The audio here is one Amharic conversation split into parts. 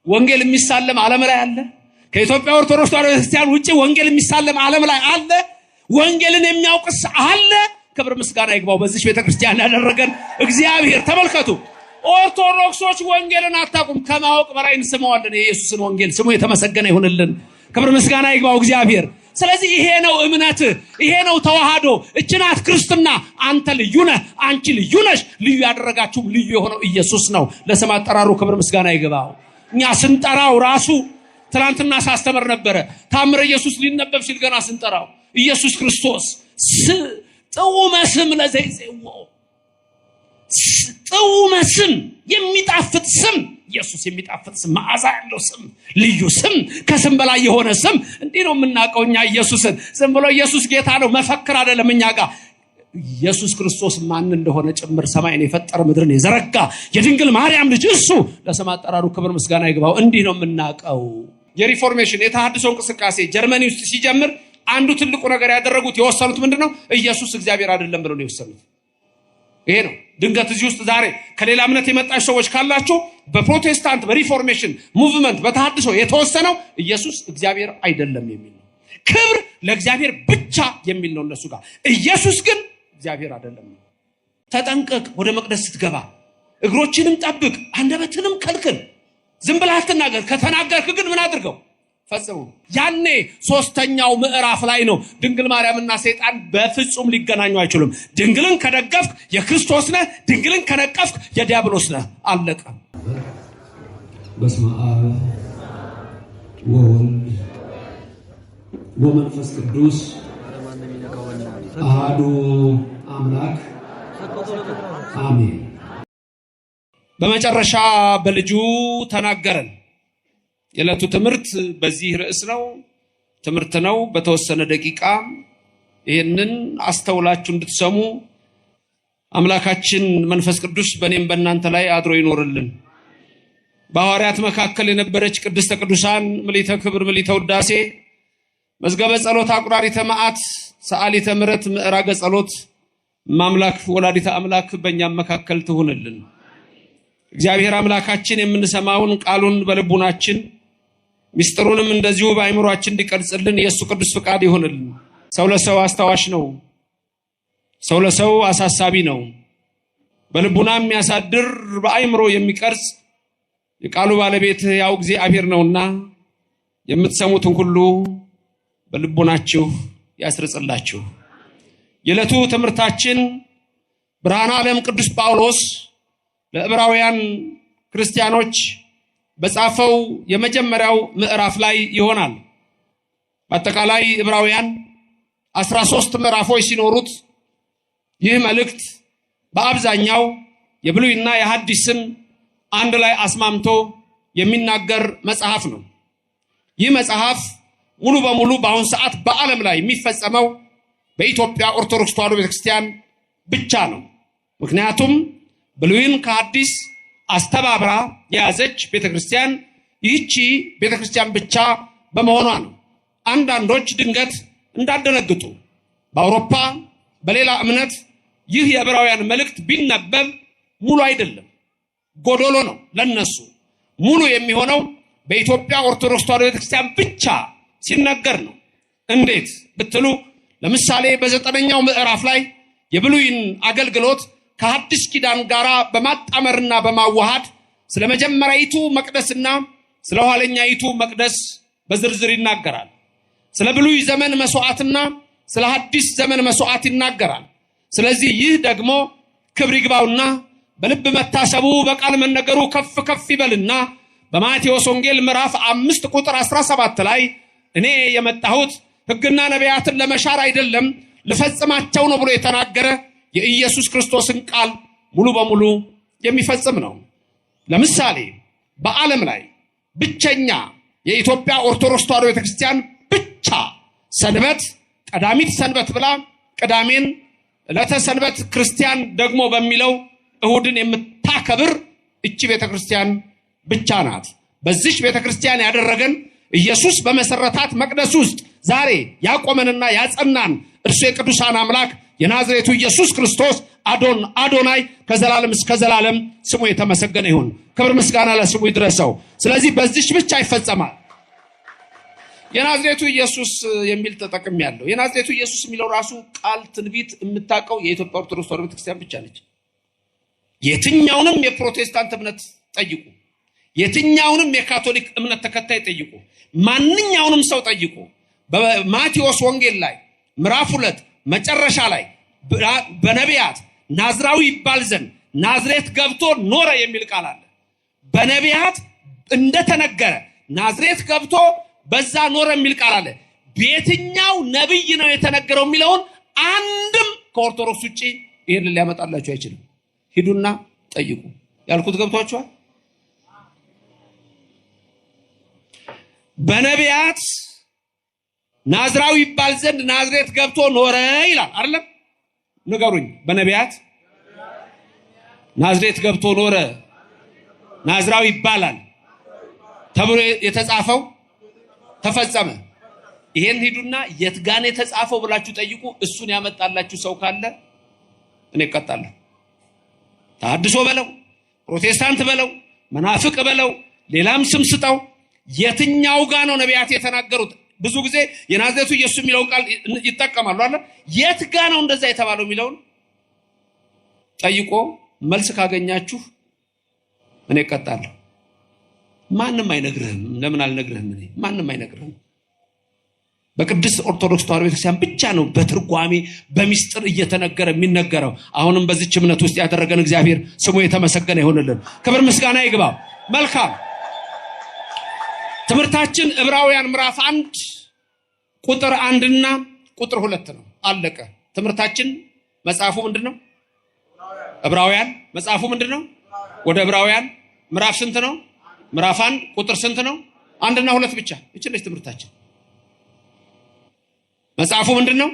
ወንጌል የሚሳለም ዓለም ላይ አለ? ከኢትዮጵያ ኦርቶዶክስ ተዋሕዶ ቤተክርስቲያን ውጪ ወንጌል የሚሳለም ዓለም ላይ አለ? ወንጌልን የሚያውቅስ አለ? ክብር ምስጋና ይግባው በዚህ ቤተክርስቲያን ያደረገን እግዚአብሔር። ተመልከቱ፣ ኦርቶዶክሶች ወንጌልን አታውቁም፣ ከማወቅ በላይ እንስመዋለን የኢየሱስን ወንጌል። ስሙ የተመሰገነ ይሁንልን። ክብር ምስጋና ይግባው እግዚአብሔር። ስለዚህ ይሄ ነው እምነት፣ ይሄ ነው ተዋህዶ፣ እችናት ክርስትና። አንተ ልዩ ነህ፣ አንቺ ልዩ ነሽ። ልዩ ያደረጋችሁ ልዩ የሆነው ኢየሱስ ነው። ለስም አጠራሩ ክብር ምስጋና ይግባው። እኛ ስንጠራው ራሱ ትናንትና ሳስተምር ነበረ። ታምረ ኢየሱስ ሊነበብ ሲል ገና ስንጠራው ኢየሱስ ክርስቶስ ጥዑመ ስም ለዘይጼውኦ፣ ጥዑመ ስም የሚጣፍጥ ስም፣ ኢየሱስ የሚጣፍጥ ስም፣ መዓዛ ያለው ስም፣ ልዩ ስም፣ ከስም በላይ የሆነ ስም። እንዲህ ነው የምናውቀው እኛ ኢየሱስን። ዝም ብሎ ኢየሱስ ጌታ ነው መፈክር አይደለም እኛ ጋር። ኢየሱስ ክርስቶስ ማን እንደሆነ ጭምር ሰማይን የፈጠረ ምድርን የዘረጋ የድንግል ማርያም ልጅ እሱ ለስም አጠራሩ ክብር ምስጋና ይግባው። እንዲህ ነው የምናውቀው። የሪፎርሜሽን የተሐድሶ እንቅስቃሴ ጀርመኒ ውስጥ ሲጀምር አንዱ ትልቁ ነገር ያደረጉት የወሰኑት ምንድነው? ኢየሱስ እግዚአብሔር አይደለም ብለው ነው የወሰኑት። ይሄ ነው። ድንገት እዚህ ውስጥ ዛሬ ከሌላ እምነት የመጣች ሰዎች ካላችሁ በፕሮቴስታንት በሪፎርሜሽን ሙቭመንት በተሐድሶ የተወሰነው ኢየሱስ እግዚአብሔር አይደለም የሚል ነው። ክብር ለእግዚአብሔር ብቻ የሚል ነው እነሱ ጋር። ኢየሱስ ግን እግዚአብሔር አይደለም። ተጠንቀቅ፣ ወደ መቅደስ ስትገባ እግሮችንም ጠብቅ፣ አንደበትንም ከልክል። ዝም ብለህ አትናገር። ከተናገርክ ግን ምን አድርገው? ፈጽሙ። ያኔ ሶስተኛው ምዕራፍ ላይ ነው ድንግል ማርያምና ሰይጣን በፍጹም ሊገናኙ አይችሉም። ድንግልን ከደገፍክ የክርስቶስ ነህ፣ ድንግልን ከነቀፍክ የዲያብሎስ ነህ። አለቀ። በስመ አብ ወወልድ ወመንፈስ ቅዱስ አሐዱ አምላክ አሜን። በመጨረሻ በልጁ ተናገረን። የዕለቱ ትምህርት በዚህ ርዕስ ነው። ትምህርት ነው። በተወሰነ ደቂቃ ይህንን አስተውላችሁ እንድትሰሙ አምላካችን መንፈስ ቅዱስ በእኔም በእናንተ ላይ አድሮ ይኖርልን። በሐዋርያት መካከል የነበረች ቅድስተ ቅዱሳን ምልዕተ ክብር ምልዕተ ውዳሴ መዝገበ ጸሎት አቁራሪተ መዓት ሰዓሊተ ምሕረት ምዕራገ ጸሎት ማምላክ ወላዲተ አምላክ በእኛም መካከል ትሁንልን። እግዚአብሔር አምላካችን የምንሰማውን ቃሉን በልቡናችን ሚስጥሩንም እንደዚሁ በአእምሮአችን እንዲቀርጽልን የእሱ ቅዱስ ፍቃድ ይሁንልን። ሰው ለሰው አስታዋሽ ነው። ሰው ለሰው አሳሳቢ ነው። በልቡና የሚያሳድር በአእምሮ የሚቀርጽ የቃሉ ባለቤት ያው እግዚአብሔር ነውና የምትሰሙትን ሁሉ በልቡናችሁ ያስርጽላችሁ። የዕለቱ ትምህርታችን ብርሃነ ዓለም ቅዱስ ጳውሎስ ለዕብራውያን ክርስቲያኖች በጻፈው የመጀመሪያው ምዕራፍ ላይ ይሆናል። በአጠቃላይ ዕብራውያን 13 ምዕራፎች ሲኖሩት ይህ መልእክት በአብዛኛው የብሉይና የሐዲስን አንድ ላይ አስማምቶ የሚናገር መጽሐፍ ነው። ይህ መጽሐፍ ሙሉ በሙሉ በአሁን ሰዓት በዓለም ላይ የሚፈጸመው በኢትዮጵያ ኦርቶዶክስ ተዋሕዶ ቤተክርስቲያን ብቻ ነው። ምክንያቱም ብሉይን ከሐዲስ አስተባብራ የያዘች ቤተክርስቲያን ይህቺ ቤተክርስቲያን ብቻ በመሆኗ ነው። አንዳንዶች ድንገት እንዳደነግጡ በአውሮፓ በሌላ እምነት ይህ የዕብራውያን መልእክት ቢነበብ ሙሉ አይደለም፣ ጎዶሎ ነው። ለነሱ ሙሉ የሚሆነው በኢትዮጵያ ኦርቶዶክስ ተዋሕዶ ቤተክርስቲያን ብቻ ሲነገር ነው። እንዴት ብትሉ ለምሳሌ በ9ኛው ምዕራፍ ላይ የብሉይን አገልግሎት ከሐዲስ ኪዳን ጋር በማጣመርና በማዋሃድ ስለ መጀመሪያይቱ መቅደስና ስለ ኋለኛይቱ መቅደስ በዝርዝር ይናገራል። ስለ ብሉይ ዘመን መስዋዕትና ስለ ሐዲስ ዘመን መስዋዕት ይናገራል። ስለዚህ ይህ ደግሞ ክብር ይግባውና በልብ መታሰቡ በቃል መነገሩ ከፍ ከፍ ይበልና በማቴዎስ ወንጌል ምዕራፍ 5 ቁጥር 17 ላይ እኔ የመጣሁት ሕግና ነቢያትን ለመሻር አይደለም ልፈጽማቸው ነው ብሎ የተናገረ የኢየሱስ ክርስቶስን ቃል ሙሉ በሙሉ የሚፈጽም ነው። ለምሳሌ በዓለም ላይ ብቸኛ የኢትዮጵያ ኦርቶዶክስ ተዋሕዶ ቤተክርስቲያን ብቻ ሰንበት ቀዳሚት ሰንበት ብላ ቅዳሜን ዕለተ ሰንበት ክርስቲያን ደግሞ በሚለው እሁድን የምታከብር እቺ ቤተክርስቲያን ብቻ ናት። በዚህ ቤተክርስቲያን ያደረገን ኢየሱስ በመሰረታት መቅደስ ውስጥ ዛሬ ያቆመንና ያጸናን እርሱ የቅዱሳን አምላክ የናዝሬቱ ኢየሱስ ክርስቶስ አዶናይ ከዘላለም እስከ ዘላለም ስሙ የተመሰገነ ይሁን። ክብር ምስጋና ለስሙ ይድረሰው። ስለዚህ በዚህች ብቻ ይፈጸማል። የናዝሬቱ ኢየሱስ የሚል ተጠቅም ያለው የናዝሬቱ ኢየሱስ የሚለው ራሱ ቃል ትንቢት የምታውቀው የኢትዮጵያ ኦርቶዶክስ ተዋሕዶ ቤተክርስቲያን ብቻ ነች። የትኛውንም የፕሮቴስታንት እምነት ጠይቁ፣ የትኛውንም የካቶሊክ እምነት ተከታይ ጠይቁ፣ ማንኛውንም ሰው ጠይቁ። በማቴዎስ ወንጌል ላይ ምዕራፍ 2 መጨረሻ ላይ በነቢያት ናዝራዊ ይባል ዘንድ ናዝሬት ገብቶ ኖረ የሚል ቃል አለ። በነቢያት እንደተነገረ ናዝሬት ገብቶ በዛ ኖረ የሚል ቃል አለ። በየትኛው ነብይ ነው የተነገረው የሚለውን አንድም ከኦርቶዶክስ ውጪ ይሄን ሊያመጣላችሁ አይችልም። ሂዱና ጠይቁ። ያልኩት ገብቷችኋል? በነቢያት ናዝራዊ ይባል ዘንድ ናዝሬት ገብቶ ኖረ ይላል አይደለም? ንገሩኝ። በነቢያት ናዝሬት ገብቶ ኖረ ናዝራዊ ይባላል ተብሎ የተጻፈው ተፈጸመ። ይሄን ሂዱና የት ጋር ነው የተጻፈው ብላችሁ ጠይቁ። እሱን ያመጣላችሁ ሰው ካለ እኔ እቀጣለሁ። ተሐድሶ በለው፣ ፕሮቴስታንት በለው፣ መናፍቅ በለው፣ ሌላም ስም ስጠው። የትኛው ጋር ነው ነቢያት የተናገሩት? ብዙ ጊዜ የናዝሬቱ ኢየሱስ የሚለውን ቃል ይጠቀማሉ አይደል? የት ጋር ነው እንደዛ የተባለው የሚለውን ጠይቆ መልስ ካገኛችሁ እኔ እቀጣለሁ። ማንም አይነግርህም። ለምን አልነግርህም? እኔ ማንም አይነግርህም። በቅድስት ኦርቶዶክስ ተዋሕዶ ቤተክርስቲያን ብቻ ነው በትርጓሜ በሚስጥር እየተነገረ የሚነገረው። አሁንም በዚህች እምነት ውስጥ ያደረገን እግዚአብሔር ስሙ የተመሰገነ ይሁንልን። ክብር ምስጋና ይግባው። መልካም ትምህርታችን ዕብራውያን ምዕራፍ 1 ቁጥር 1 እና ቁጥር 2 ነው። አለቀ ትምህርታችን። መጽሐፉ ምንድነው? ዕብራውያን። መጽሐፉ ምንድነው? ወደ ዕብራውያን ምዕራፍ ስንት ነው? ምዕራፍ 1 ቁጥር ስንት ነው? 1 እና 2 ብቻ። እቺ ነች ትምህርታችን። መጽሐፉ ምንድነው?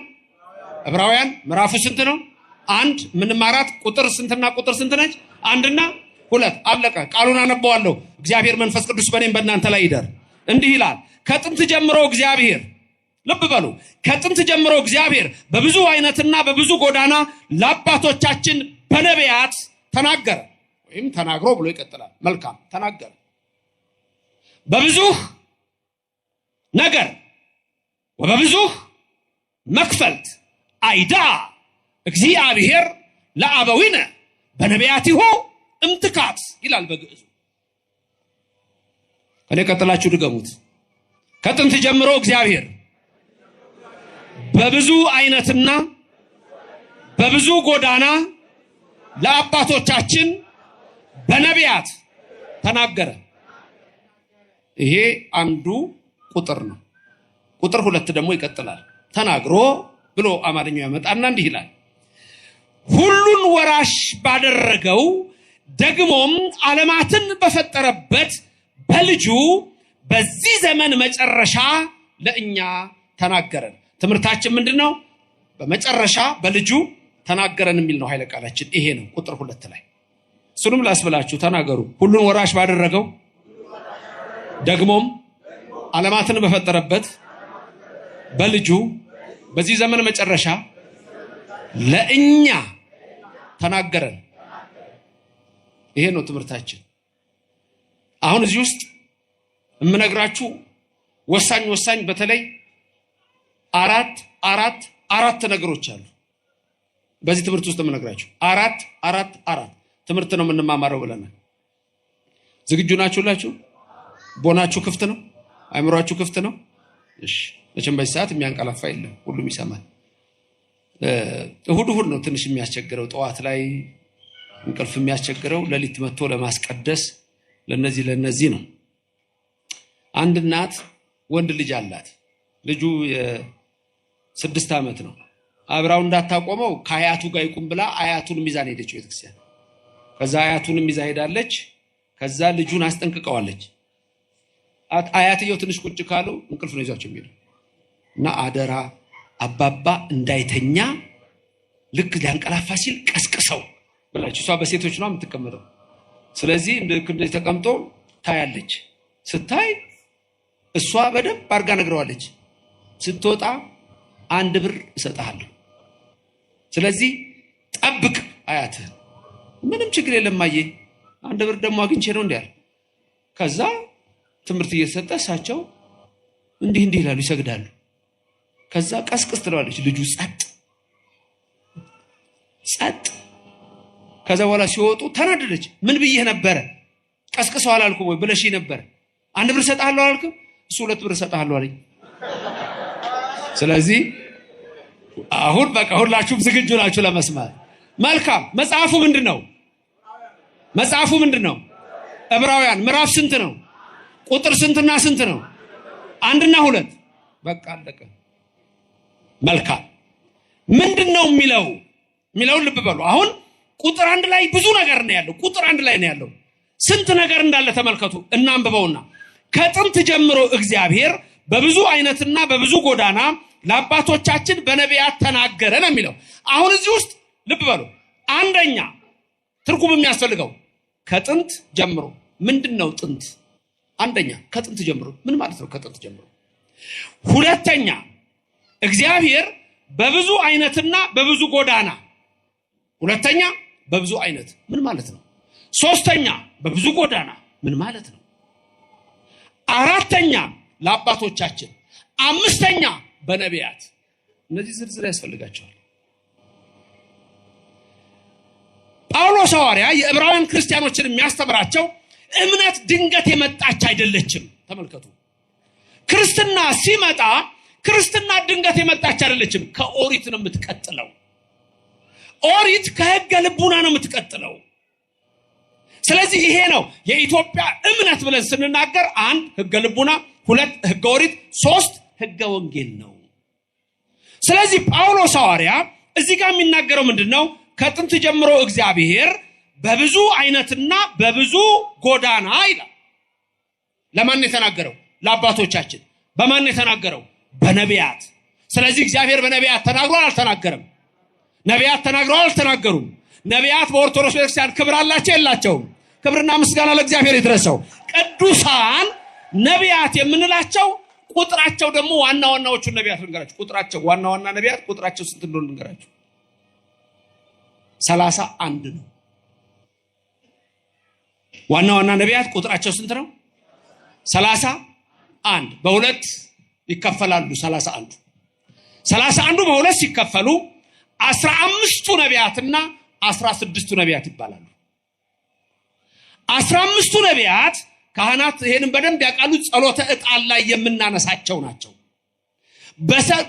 ዕብራውያን። ምዕራፉ ስንት ነው? 1 ምንማራት ቁጥር ስንትና ቁጥር ስንት ነች? 1 እና 2። አለቀ። ቃሉን አነበዋለሁ። እግዚአብሔር መንፈስ ቅዱስ በእኔም በእናንተ ላይ ይደር። እንዲህ ይላል። ከጥንት ጀምሮ እግዚአብሔር፣ ልብ በሉ፣ ከጥንት ጀምሮ እግዚአብሔር በብዙ አይነትና በብዙ ጎዳና ለአባቶቻችን በነቢያት ተናገረ። ወይም ተናግሮ ብሎ ይቀጥላል። መልካም ተናገረ። በብዙ ነገር ወበብዙ መክፈልት አይዳ እግዚአብሔር ለአበዊነ በነቢያቲሁ እምትካት ይላል በግዕዙ። እኔ ቀጥላችሁ ድገሙት። ከጥንት ጀምሮ እግዚአብሔር በብዙ አይነትና በብዙ ጎዳና ለአባቶቻችን በነቢያት ተናገረ። ይሄ አንዱ ቁጥር ነው። ቁጥር 2 ደግሞ ይቀጥላል። ተናግሮ ብሎ አማርኛው ያመጣና እንዲህ ይላል። ሁሉን ወራሽ ባደረገው ደግሞም ዓለማትን በፈጠረበት በልጁ በዚህ ዘመን መጨረሻ ለእኛ ተናገረን። ትምህርታችን ምንድነው? በመጨረሻ በልጁ ተናገረን የሚል ነው ኃይለ ቃላችን። ይሄ ነው ቁጥር 2 ላይ። እሱንም ላስብላችሁ። ተናገሩ። ሁሉን ወራሽ ባደረገው ደግሞም ዓለማትን በፈጠረበት በልጁ በዚህ ዘመን መጨረሻ ለእኛ ተናገረን። ይሄ ነው ትምህርታችን። አሁን እዚህ ውስጥ የምነግራችሁ ወሳኝ በተለይ አራት ነገሮች አሉ። በዚህ ትምህርት ውስጥ የምነግራችሁ አራት ትምህርት ነው የምንማማረው ብለናል። ዝግጁ ናችሁላችሁ? ቦናችሁ ክፍት ነው? አይምሯችሁ ክፍት ነው? እሺ። መቼም በዚህ ሰዓት የሚያንቀላፋ የለም፣ ሁሉም ይሰማል። እሁድ ነው ትንሽ የሚያስቸግረው። ጠዋት ላይ እንቅልፍ የሚያስቸግረው፣ ሌሊት መጥቶ ለማስቀደስ ለነዚህ ነው። አንድ እናት ወንድ ልጅ አላት። ልጁ የ6 ዓመት ነው። አብራው እንዳታቆመው ከአያቱ ጋር ይቁም ብላ አያቱን ሚዛን ሄደች ቤተክርስቲያን። ከዛ አያቱን ሚዛ ሄዳለች። ከዛ ልጁን አስጠንቅቀዋለች። አያትየው ትንሽ ቁጭ ካሉ እንቅልፍ ነው ይዟቸው የሚሄዱ እና አደራ አባባ እንዳይተኛ ልክ ሊያንቀላፋ ሲል ቀስቅሰው ብላችሁ። እሷ በሴቶች ነው የምትቀመጠው። ስለዚህ እንደዚህ ተቀምጦ ታያለች። ስታይ እሷ በደንብ አድርጋ ነግረዋለች። ስትወጣ 1 ብር እሰጥሃለሁ፣ ስለዚህ ጠብቅ አያትህ። ምንም ችግር የለም ማየ 1 ብር ደግሞ አግኝቼ ነው እንዴ አለ። ከዛ ትምህርት እየሰጠ እሳቸው እንዲህ ይላሉ፣ ይሰግዳሉ። ከዛ ቀስቅስ ትለዋለች ልጁ ጸጥ። ከዛ በኋላ ሲወጡ ተናደደች። ምን ብዬ ነበረ? ቀስቅሰው አላልኩም ወይ ብለሽ ነበር? 1 ብር ሰጣለሁ አላልኩም? እሱ 2 ብር ሰጣለሁ አለኝ። ስለዚህ አሁን በቃ ሁላችሁም ዝግጁ ናችሁ ለመስማት? መልካም። መጽሐፉ ምንድነው? ዕብራውያን ምዕራፍ ስንት ነው? ቁጥር ስንትና ስንት ነው? 1 እና 2። በቃ አለቀ። መልካም። ምንድነው የሚለውን ልብ በሉ። አሁን ቁጥር 1 ላይ ብዙ ነገር ነው ያለው። ቁጥር 1 ላይ ነው ያለው። ስንት ነገር እንዳለ ተመልከቱ። እናንብበውና ከጥንት ጀምሮ እግዚአብሔር በብዙ አይነትና በብዙ ጎዳና ለአባቶቻችን በነቢያት ተናገረ ነው የሚለው። አሁን እዚህ ውስጥ ልብ በሉ። አንደኛ ትርጉም የሚያስፈልገው ከጥንት ጀምሮ ምንድነው ጥንት? አንደኛ ከጥንት ጀምሮ ምን ማለት ነው? ከጥንት ጀምሮ። ሁለተኛ እግዚአብሔር በብዙ አይነትና በብዙ ጎዳና። ሁለተኛ በብዙ አይነት ምን ማለት ነው? ሶስተኛ በብዙ ጎዳና ምን ማለት ነው? አራተኛ ለአባቶቻችን፣ አምስተኛ በነቢያት። እነዚህ ዝርዝር ያስፈልጋቸዋል። ጳውሎስ ሐዋርያ የዕብራውያን ክርስቲያኖችን የሚያስተምራቸው እምነት ድንገት የመጣች አይደለችም። ተመልከቱ። ክርስትና ሲመጣ ክርስትና ድንገት የመጣች አይደለችም። ከኦሪት ነው የምትቀጥለው። ኦሪት ከሕገ ልቡና ነው የምትቀጥለው። ስለዚህ ይሄ ነው የኢትዮጵያ እምነት ብለን ስንናገር 1 ሕገ ልቡና፣ 2 ሕገ ኦሪት፣ 3 ሕገ ወንጌል ነው። ስለዚህ ጳውሎስ ሐዋርያ እዚህ ጋር የሚናገረው ምንድነው? ከጥንት ጀምሮ እግዚአብሔር በብዙ አይነትና በብዙ ጎዳና ይላል። ለማን የተናገረው? ለአባቶቻችን። በማን የተናገረው? በነቢያት። ስለዚህ እግዚአብሔር በነቢያት ተናግሯል አልተናገረም? ነቢያት ተናግረዋል አልተናገሩም? ነቢያት በኦርቶዶክስ ቤተክርስቲያን ክብር አላቸው የላቸውም? ክብርና ምስጋና ለእግዚአብሔር ይድረሰው። ቅዱሳን ነቢያት የምንላቸው ቁጥራቸው ደግሞ ዋናዎቹን ነቢያት ልንገራችሁ። ቁጥራቸው ዋና ነቢያት ቁጥራቸው ስንት እንደሆነ ልንገራችሁ። 31 ነው። ዋና ነቢያት ቁጥራቸው ስንት ነው? 31። በሁለት ይከፈላሉ። 31 በሁለት ሲከፈሉ 15ቱ ነቢያትና 16ቱ ነቢያት ይባላሉ። 15ቱ ነቢያት ካህናት ይሄንን በደንብ ያውቃሉ። ጸሎተ ዕጣን ላይ የምናነሳቸው ናቸው።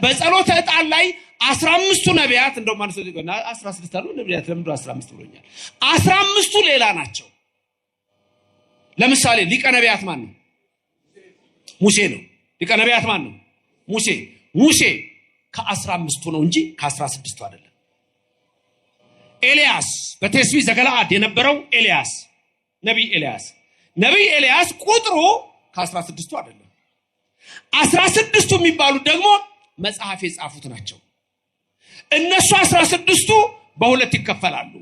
በጸሎተ ዕጣን ላይ 15ቱ ነቢያት እንደው ማለት ነው 16 አሉ ነቢያት ለምን 15 ብሎኛል? 15ቱ ሌላ ናቸው። ለምሳሌ ሊቀ ነቢያት ማን ነው? ሙሴ ነው። ሊቀ ነቢያት ማን ነው? ሙሴ ከ15ቱ ነው እንጂ ከ16ቱ አይደለም። ኤልያስ በቴስቢ ዘገለዓድ የነበረው ኤልያስ ነቢይ ኤልያስ ቁጥሩ ከ16ቱ አይደለም። 16ቱ የሚባሉት ደግሞ መጽሐፍ የጻፉት ናቸው። እነሱ 16ቱ በሁለት ይከፈላሉ።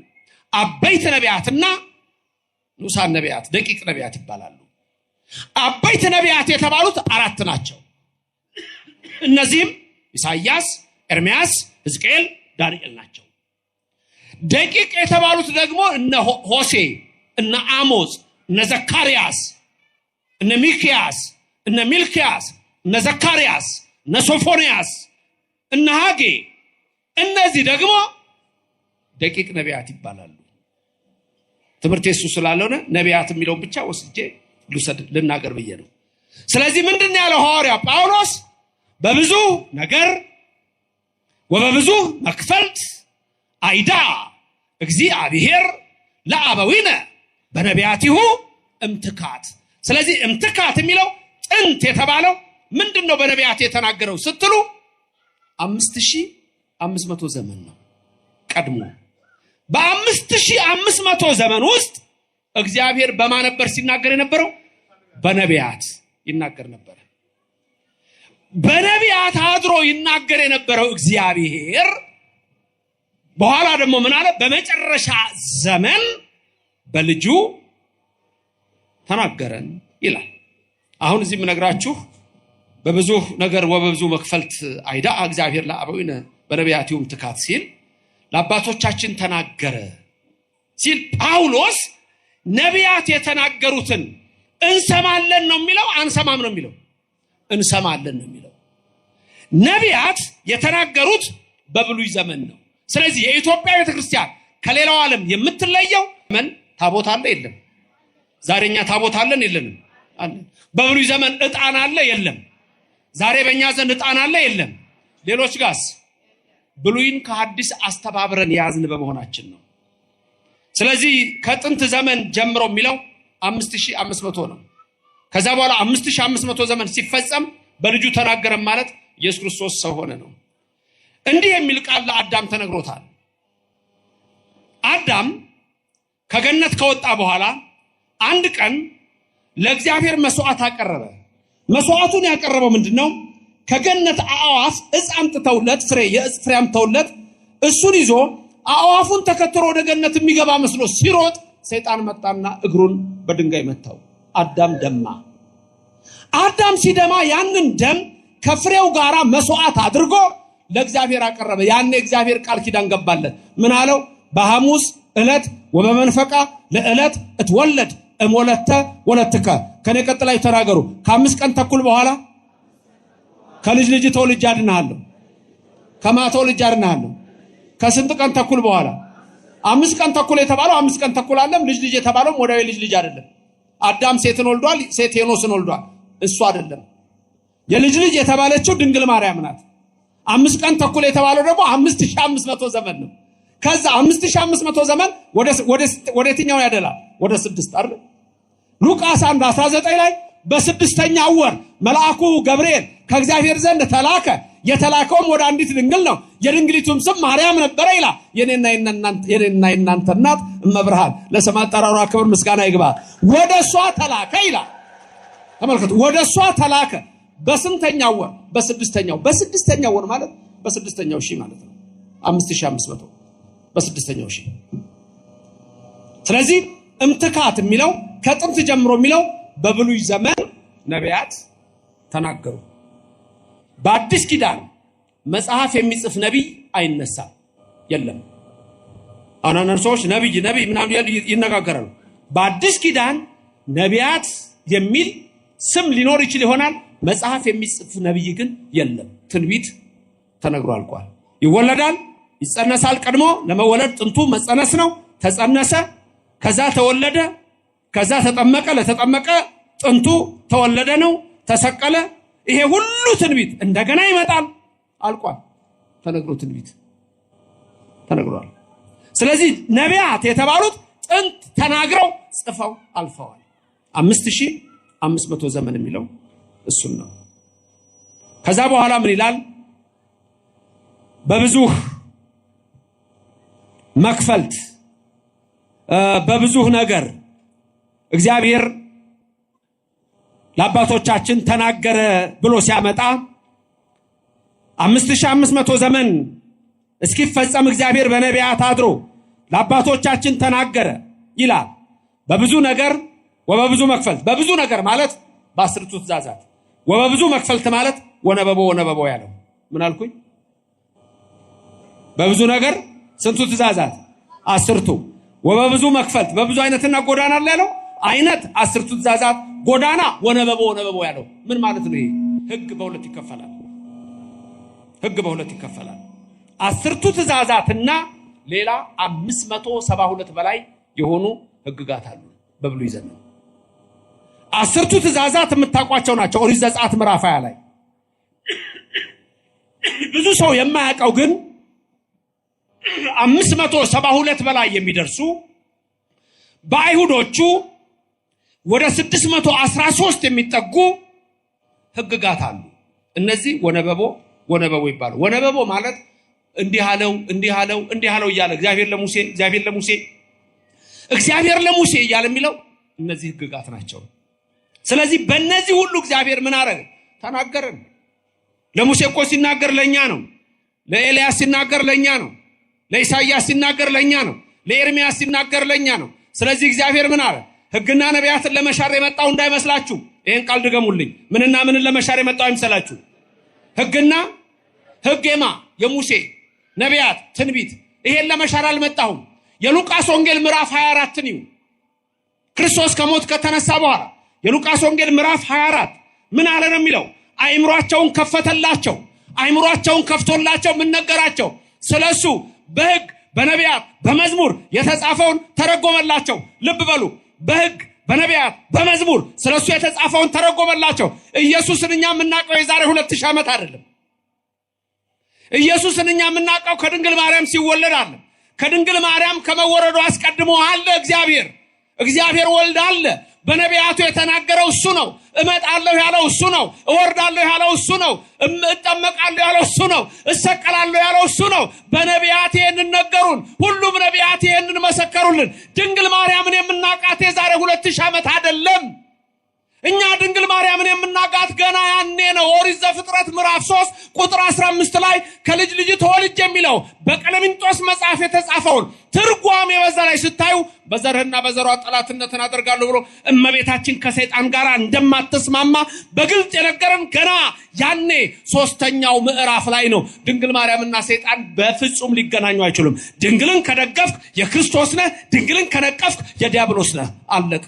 አበይት ነቢያትና ንዑሳን ነቢያት፣ ደቂቅ ነቢያት ይባላሉ። አበይት ነቢያት የተባሉት 4 ናቸው። እነዚህም ኢሳይያስ፣ ኤርምያስ፣ ሕዝቅኤል፣ ዳንኤል ናቸው። ደቂቅ የተባሉት ደግሞ እነ ሆሴ፣ እነ አሞጽ፣ እነ ዘካርያስ፣ እነ ሚክያስ፣ እነ ሚልክያስ፣ እነ ዘካርያስ፣ እነ ሶፎንያስ፣ እነ ሐጌ፣ እነዚህ ደግሞ ደቂቅ ነቢያት ይባላሉ። ትምህርት የሱ ስላልሆነ ነቢያት የሚለውን ብቻ ወስጄ ልናገር ብዬ ነው። ስለዚህ ምንድን ያለው ሐዋርያ ጳውሎስ? በብዙ ነገር ወበብዙ መክፈልት አይዳ እግዚአብሔር ለአበዊነ በነቢያቲሁ እምትካት። ስለዚህ እምትካት የሚለው ጥንት የተባለው ምንድነው? በነቢያት የተናገረው ስትሉ 5500 ዘመን ነው ቀድሞ። በ5500 ዘመን ውስጥ እግዚአብሔር በማን ነበር ሲናገር የነበረው? በነቢያት ይናገር ነበር። በነቢያት አድሮ ይናገር የነበረው እግዚአብሔር በኋላ ደግሞ ምን አለ? በመጨረሻ ዘመን በልጁ ተናገረን ይላል። አሁን እዚህ የምነግራችሁ በብዙ ነገር ወበብዙ መክፈልት አይዳ እግዚአብሔር ለአበዊነ በነቢያቲሁ እምትካት ሲል ለአባቶቻችን ተናገረ ሲል ጳውሎስ ነቢያት የተናገሩትን እንሰማለን ነው የሚለው አንሰማም ነው የሚለው? እንሰማለን ነው የሚለው። ነቢያት የተናገሩት በብሉይ ዘመን ነው። ስለዚህ የኢትዮጵያ ቤተክርስቲያን ከሌላው ዓለም የምትለየው ምን ታቦት አለ የለም? ዛሬኛ ታቦት አለን የለንም? አለ። በብሉይ ዘመን ዕጣን አለ የለም? ዛሬ በእኛ ዘንድ ዕጣን አለ የለም? ሌሎች ጋስ ብሉይን ከሐዲስ አስተባብረን ያዝን በመሆናችን ነው። ስለዚህ ከጥንት ዘመን ጀምሮ የሚለው 5500 ነው። ከዛ በኋላ 5500 ዘመን ሲፈጸም በልጁ ተናገረም ማለት ኢየሱስ ክርስቶስ ሰው ሆነ ነው። እንዲህ የሚል ቃል ለአዳም ተነግሮታል። አዳም ከገነት ከወጣ በኋላ አንድ ቀን ለእግዚአብሔር መስዋዕት አቀረበ። መስዋዕቱን ያቀረበው ምንድነው? ከገነት አዕዋፍ ዕፅ አምጥተውለት የዕፅ ፍሬ አምጥተውለት እሱን ይዞ አዕዋፉን ተከትሎ ወደ ገነት የሚገባ መስሎ ሲሮጥ ሰይጣን መጣና እግሩን በድንጋይ መታው። አዳም ደማ። አዳም ሲደማ ያንን ደም ከፍሬው ጋራ መስዋዕት አድርጎ ለእግዚአብሔር አቀረበ። ያኔ እግዚአብሔር ቃል ኪዳን ገባለት። ምን አለው? በሐሙስ ዕለት ወበመንፈቃ ለዕለት እትወለድ እሞለተ ወለትከ። ከኔ ቀጥላይ ተናገሩ። ከ5 ቀን ተኩል በኋላ ከልጅ ልጅ ተወልጄ አድንሃለሁ። ከማተው ልጅ አድንሃለሁ። ከስንት ቀን ተኩል በኋላ? 5 ቀን ተኩል የተባለው 5 ቀን ተኩል አለም። ልጅ ልጅ የተባለው ወዳዊ ልጅ አይደለም። አዳም ሴትን ወልዷል፣ ሴት ሄኖስን ወልዷል። እሱ አይደለም። የልጅ ልጅ የተባለችው ድንግል ማርያም ናት። 5 ቀን ተኩል የተባለው ደግሞ 5500 ዘመን ነው። ከዛ 5500 ዘመን ወደ የትኛው ያደላል? ወደ 6 አይደል? ሉቃስ 1:19 ላይ በ6ኛው ወር መልአኩ ገብርኤል ከእግዚአብሔር ዘንድ ተላከ። የተላከውም ወደ አንዲት ድንግል ነው። የድንግሊቱም ስም ማርያም ነበረ ይላል። የኔና የናንተ እናት እመብርሃን ለስም አጠራሯ ክብር ምስጋና ይግባት። ወደሷ ተላከ ይላል። ተመልከቱ፣ ወደሷ ተላከ። በስንተኛው ወር? በስድስተኛው ወር ማለት በስድስተኛው ሺህ ማለት ነው። 5500 በስድስተኛው ሺህ። ስለዚህ እምትካት የሚለው ከጥንት ጀምሮ የሚለው በብሉይ ዘመን ነቢያት ተናገሩ። በአዲስ ኪዳን መጽሐፍ የሚጽፍ ነቢይ አይነሳም፣ የለም። አናንያን ሰዎች ነቢይ ምናምን ይነጋገራሉ። በአዲስ ኪዳን ነቢያት የሚል ስም ሊኖር ይችል ይሆናል። መጽሐፍ የሚጽፍ ነቢይ ግን የለም። ትንቢት ተነግሮ አልቋል። ይወለዳል፣ ይጸነሳል። ቀድሞ ለመወለድ ጥንቱ መጸነስ ነው። ተጸነሰ፣ ከዛ ተወለደ፣ ከዛ ተጠመቀ። ለተጠመቀ ጥንቱ ተወለደ ነው። ተሰቀለ። ይሄ ሁሉ ትንቢት እንደገና ይመጣል። አልቋል። ተነግሮ ትንቢት ተነግሯል። ስለዚህ ነቢያት የተባሉት ጥንት ተናግረው ጽፈው አልፈዋል። 5500 ዘመን የሚለው እሱን ነው። ከዛ በኋላ ምን ይላል? በብዙ መክፈልት በብዙ ነገር እግዚአብሔር ለአባቶቻችን ተናገረ ብሎ ሲያመጣ 5500 ዘመን እስኪፈጸም እግዚአብሔር በነቢያት አድሮ ለአባቶቻችን ተናገረ ይላል። በብዙ ነገር ወበብዙ መክፈልት። በብዙ ነገር ማለት በ10ቱ ትእዛዛት፣ ወበብዙ መክፈልት ማለት ወነበቦ ያለው ምን አልኩኝ? በብዙ ነገር ስንቱ ትእዛዛት? 10ቱ። ወበብዙ መክፈልት በብዙ አይነትና ጎዳና አለ ያለው አይነት 10ቱ ትእዛዛት ጎዳና ወነበቦ ያለው ምን ማለት ነው? ይሄ ህግ በሁለት ይከፈላል። ህግ በሁለት ይከፈላል። 10ቱ ትእዛዛትና ሌላ 572 በላይ የሆኑ ህግጋት አሉ በብሉይ ዘመን። 10ቱ ትእዛዛት የምታውቋቸው ናቸው። ኦሪት ዘጸአት ምዕራፍ 20 ላይ ብዙ ሰው የማያውቀው ግን 572 በላይ የሚደርሱ በአይሁዶቹ ወደ 613 የሚጠጉ ህግጋት አሉ። እነዚህ ወነበቦ ይባላሉ። ወነበቦ ማለት እንዲህ አለው እያለ እግዚአብሔር ለሙሴ እያለ የሚለው እነዚህ ህግጋት ናቸው። ስለዚህ በእነዚህ ሁሉ እግዚአብሔር ምን አረገ? ተናገረን። ለሙሴ እኮ ሲናገር ለኛ ነው። ለኤልያስ ሲናገር ለኛ ነው። ለኢሳይያስ ሲናገር ለኛ ነው። ለኤርሚያስ ሲናገር ለኛ ነው። ስለዚህ እግዚአብሔር ምን አለ? ህግና ነቢያትን ለመሻር የመጣው እንዳይመስላችሁ። ይሄን ቃል ድገሙልኝ። ምንና ምንን ለመሻር የመጣው አይመስላችሁ? ህግማ የሙሴ ነቢያት ትንቢት፣ ይሄን ለመሻር አልመጣሁም። የሉቃስ ወንጌል ምዕራፍ 24 ነው። ክርስቶስ ከሞት ከተነሳ በኋላ የሉቃስ ወንጌል ምዕራፍ 24 ምን አለ ነው የሚለው? አይምሮአቸውን ከፈተላቸው። አይምሮአቸውን ከፍቶላቸው ምን ነገራቸው? ስለሱ በሕግ በነቢያት በመዝሙር የተጻፈውን ተረጎመላቸው። ልብ በሉ፣ በሕግ በነቢያት በመዝሙር ስለሱ የተጻፈውን ተረጎመላቸው። ኢየሱስን እኛ የምናውቀው የዛሬ 2000 ዓመት አይደለም። ኢየሱስን እኛ የምናውቀው ከድንግል ማርያም ሲወለድ አለ። ከድንግል ማርያም ከመወረዱ አስቀድሞ አለ እግዚአብሔር ወልድ አለ። በነቢያቱ የተናገረው እሱ ነው። እመጣለሁ ያለው እሱ ነው። እወርዳለሁ ያለው እሱ ነው። እጠመቃለሁ ያለው እሱ ነው። እሰቀላለሁ ያለው እሱ ነው። በነቢያት ይህንን ነገሩን። ሁሉም ነቢያት ይህንን መሰከሩልን። ድንግል ማርያምን የምናውቃት የዛሬ 2000 ዓመት አይደለም። እኛ ድንግል ማርያምን የምናውቃት ገና ያኔ ነው። ኦሪት ዘፍጥረት ምዕራፍ 3 ቁጥር 15 ላይ ከልጅ ልጅ ተወልጅ የሚለው በቀለሚንጦስ መጽሐፍ የተጻፈውን ትርጓሜ በዛ ላይ ስታዩ በዘርህና በዘሯ ጠላትነትን አደርጋለሁ ብሎ እመቤታችን ከሰይጣን ጋር እንደማትስማማ በግልጽ የነገረን ገና ያኔ 3ኛው ምዕራፍ ላይ ነው። ድንግል ማርያምና ሰይጣን በፍጹም ሊገናኙ አይችሉም። ድንግልን ከደገፍክ የክርስቶስ ነህ፣ ድንግልን ከነቀፍክ የዲያብሎስ ነህ። አለቀ።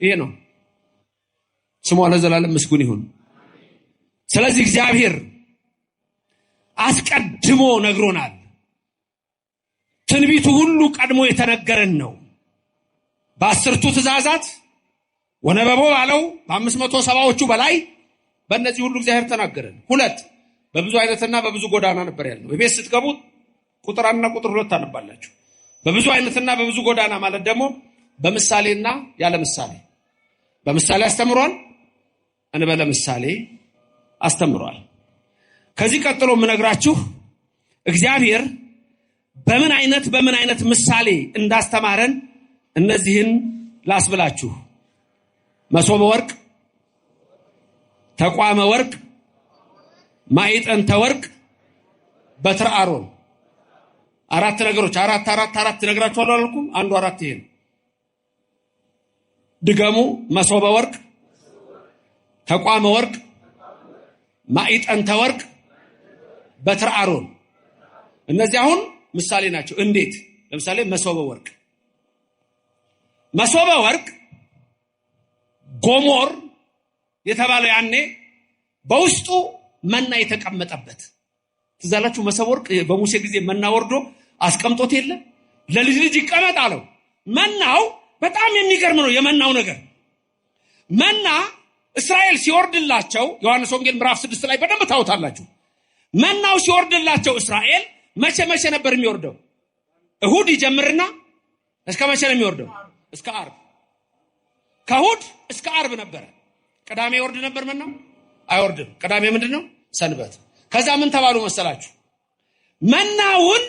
ይሄ ነው። ስሙ ለዘላለም ምስጉን ይሁን። ስለዚህ እግዚአብሔር አስቀድሞ ነግሮናል። ትንቢቱ ሁሉ ቀድሞ የተነገረን ነው። በ10ቱ ትእዛዛት ወነበቦ ባለው በ570ዎቹ በላይ በእነዚህ ሁሉ እግዚአብሔር ተናገረን። 2 በብዙ አይነትና በብዙ ጎዳና ነበር ያለው። በቤት ስትገቡ ቁጥር 1 እና ቁጥር 2 ታነባላችሁ። በብዙ አይነትና በብዙ ጎዳና ማለት ደግሞ በምሳሌና ያለ ምሳሌ። በምሳሌ አስተምሯል፣ እንበለ ምሳሌ አስተምሯል። ከዚህ ቀጥሎ የምነግራችሁ እግዚአብሔር በምን አይነት ምሳሌ እንዳስተማረን እነዚህን ላስብላችሁ። መሶበ ወርቅ፣ ተቋመ ወርቅ፣ ማዕጠንተ ወርቅ፣ በትረ አሮን። 4 ነገሮች። አራት ነግራችኋለሁ አላልኩም? አንዱ 4 ይሄ ነው። ድገሙ። መሶበ ወርቅ፣ ተቋመ ወርቅ፣ ማዕጠንተ ወርቅ፣ በትረ አሮን። እነዚህ አሁን ምሳሌ ናቸው። እንዴት? ለምሳሌ መሶበ ወርቅ። መሶበ ወርቅ ጎሞር የተባለው ያኔ በውስጡ መና የተቀመጠበት ትዛላችሁ። መሶበ ወርቅ በሙሴ ጊዜ መና ወርዶ አስቀምጦት የለ? ለልጅ ልጅ ይቀመጥ አለው። መናው በጣም የሚገርም ነው። የመናው ነገር መና እስራኤል ሲወርድላቸው ዮሐንስ ወንጌል ምዕራፍ 6 ላይ በደንብ ታውታላችሁ። መናው ሲወርድላቸው እስራኤል መቼ ነበር የሚወርደው? እሁድ ይጀምርና እስከ መቼ ነው የሚወርደው? እስከ ዓርብ። ከእሁድ እስከ ዓርብ ነበር። ቅዳሜ ይወርድ ነበር መናው? አይወርድም። ቅዳሜ ምንድነው? ሰንበት። ከዛ ምን ተባሉ መሰላችሁ? መናውን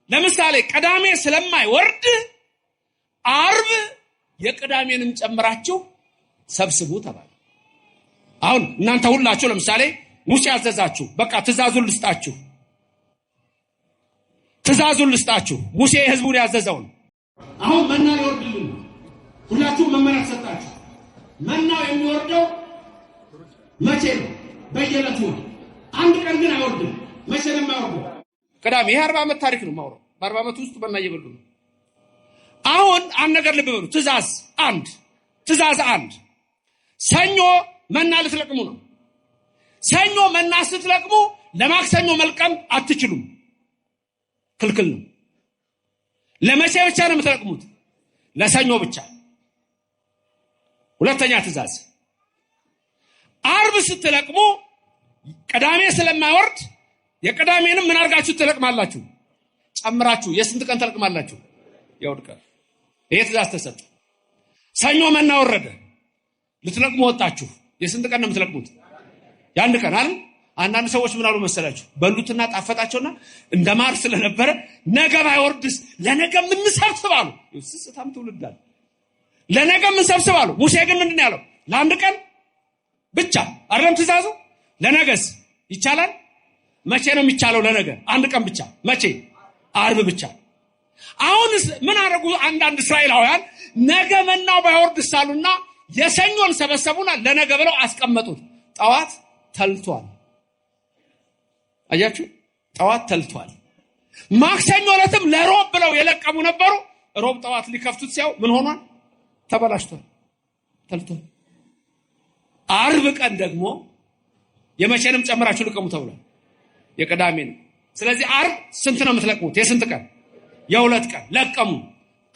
ለምሳሌ ቅዳሜ ስለማይወርድ ዓርብ የቅዳሜንም ጨምራችሁ ሰብስቡ ተባለ። አሁን እናንተ ሁላችሁ ለምሳሌ ሙሴ ያዘዛችሁ፣ በቃ ትእዛዙን ልስጣችሁ። ሙሴ ህዝቡን ያዘዘውን አሁን መና ይወርድልን። ሁላችሁም መመሪያ ተሰጣችሁ። መናው የሚወርደው መቼ ነው? በየዕለቱ ነው። አንድ ቀን ግን አይወርድም። መቼ ነው የማይወርደው? ቅዳሜ። ይሄ 40 ዓመት ታሪክ ነው ማውራው። በ40 ዓመት ውስጥ መና እየበሉ ነው። አሁን አንድ ነገር ልብ በሉ። ትእዛዝ 1 ሰኞ መና ልትለቅሙ ነው። ሰኞ መና ስትለቅሙ ለማክሰኞ መልቀም አትችሉም፣ ክልክል ነው። ለመቼ ብቻ ነው የምትለቅሙት? ለሰኞ ብቻ። 2ኛ ትእዛዝ ዓርብ ስትለቅሙ ቅዳሜ ስለማይወርድ የቅዳሜንም ምን አድርጋችሁ ትለቅማላችሁ? ጨምራችሁ። የስንት ቀን ትለቅማላችሁ? የእሑድ ቀን። ይሄ ትእዛዝ ተሰጠ። ሰኞ መና ወረደ፣ ልትለቅሙ ወጣችሁ። የስንት ቀን ነው የምትለቅሙት? የአንድ ቀን አይደል? አንዳንድ ሰዎች ምን አሉ መሰላችሁ? በሉትና ጣፈጣቸውና እንደማር ስለነበረ ነገ ባይወርድስ ለነገ ምን ሰብስባሉ? ስስታም ትውልዳል። ለነገ ምን ሰብስባሉ? ሙሴ ግን ምንድነው ያለው? ለአንድ ቀን ብቻ አይደለም ትእዛዙ? ለነገስ ይቻላል? መቼ ነው የሚቻለው? ለነገ አንድ ቀን ብቻ። መቼ? ዓርብ ብቻ። አሁን ምን አደረጉ? አንዳንድ እስራኤላውያን ነገ መናው ባይወርድስ አሉና የሰኞን ሰበሰቡና ለነገ ብለው አስቀመጡት። ጠዋት ተልቷል። አያችሁ? ጠዋት ተልቷል። ማክሰኞ ዕለትም ለሮብ ብለው የለቀሙ ነበሩ። ሮብ ጠዋት ሊከፍቱት ሲያው ምን ሆኗል? ተበላሽቷል፣ ተልቷል። ዓርብ ቀን ደግሞ የመቼንም ጨምራችሁ ልቀሙ ተብሏል። የቅዳሜ ነው። ስለዚህ ዓርብ ስንት ነው የምትለቅሙት? የስንት ቀን? የሁለት ቀን ለቀሙ።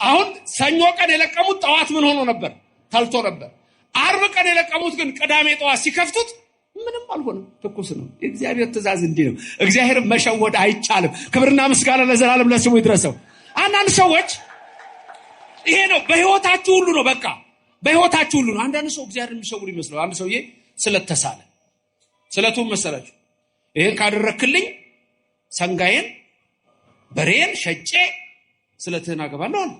አሁን ሰኞ ቀን የለቀሙት ጠዋት ምን ሆኖ ነበር? ተልቶ ነበር። ዓርብ ቀን የለቀሙት ግን ቅዳሜ ጠዋት ሲከፍቱት ምንም አልሆነም፣ ትኩስ ነው። የእግዚአብሔር ትእዛዝ እንዲህ ነው። እግዚአብሔር መሸወድ አይቻልም። ክብርና ምስጋና ለዘላለም ለስሙ ይድረሰው። አንዳንድ ሰዎች ይሄ ነው በህይወታችሁ ሁሉ ነው፣ በቃ በህይወታችሁ ሁሉ ነው። አንዳንድ ሰው እግዚአብሔር የሚሸውድ ይመስለው። አንድ ሰውዬ ስለተሳለ ስለቱም መሰላችሁ ይሄን ካደረክልኝ ሰንጋዬን በሬን ሸጬ ስለትህን አገባለሁ አለ።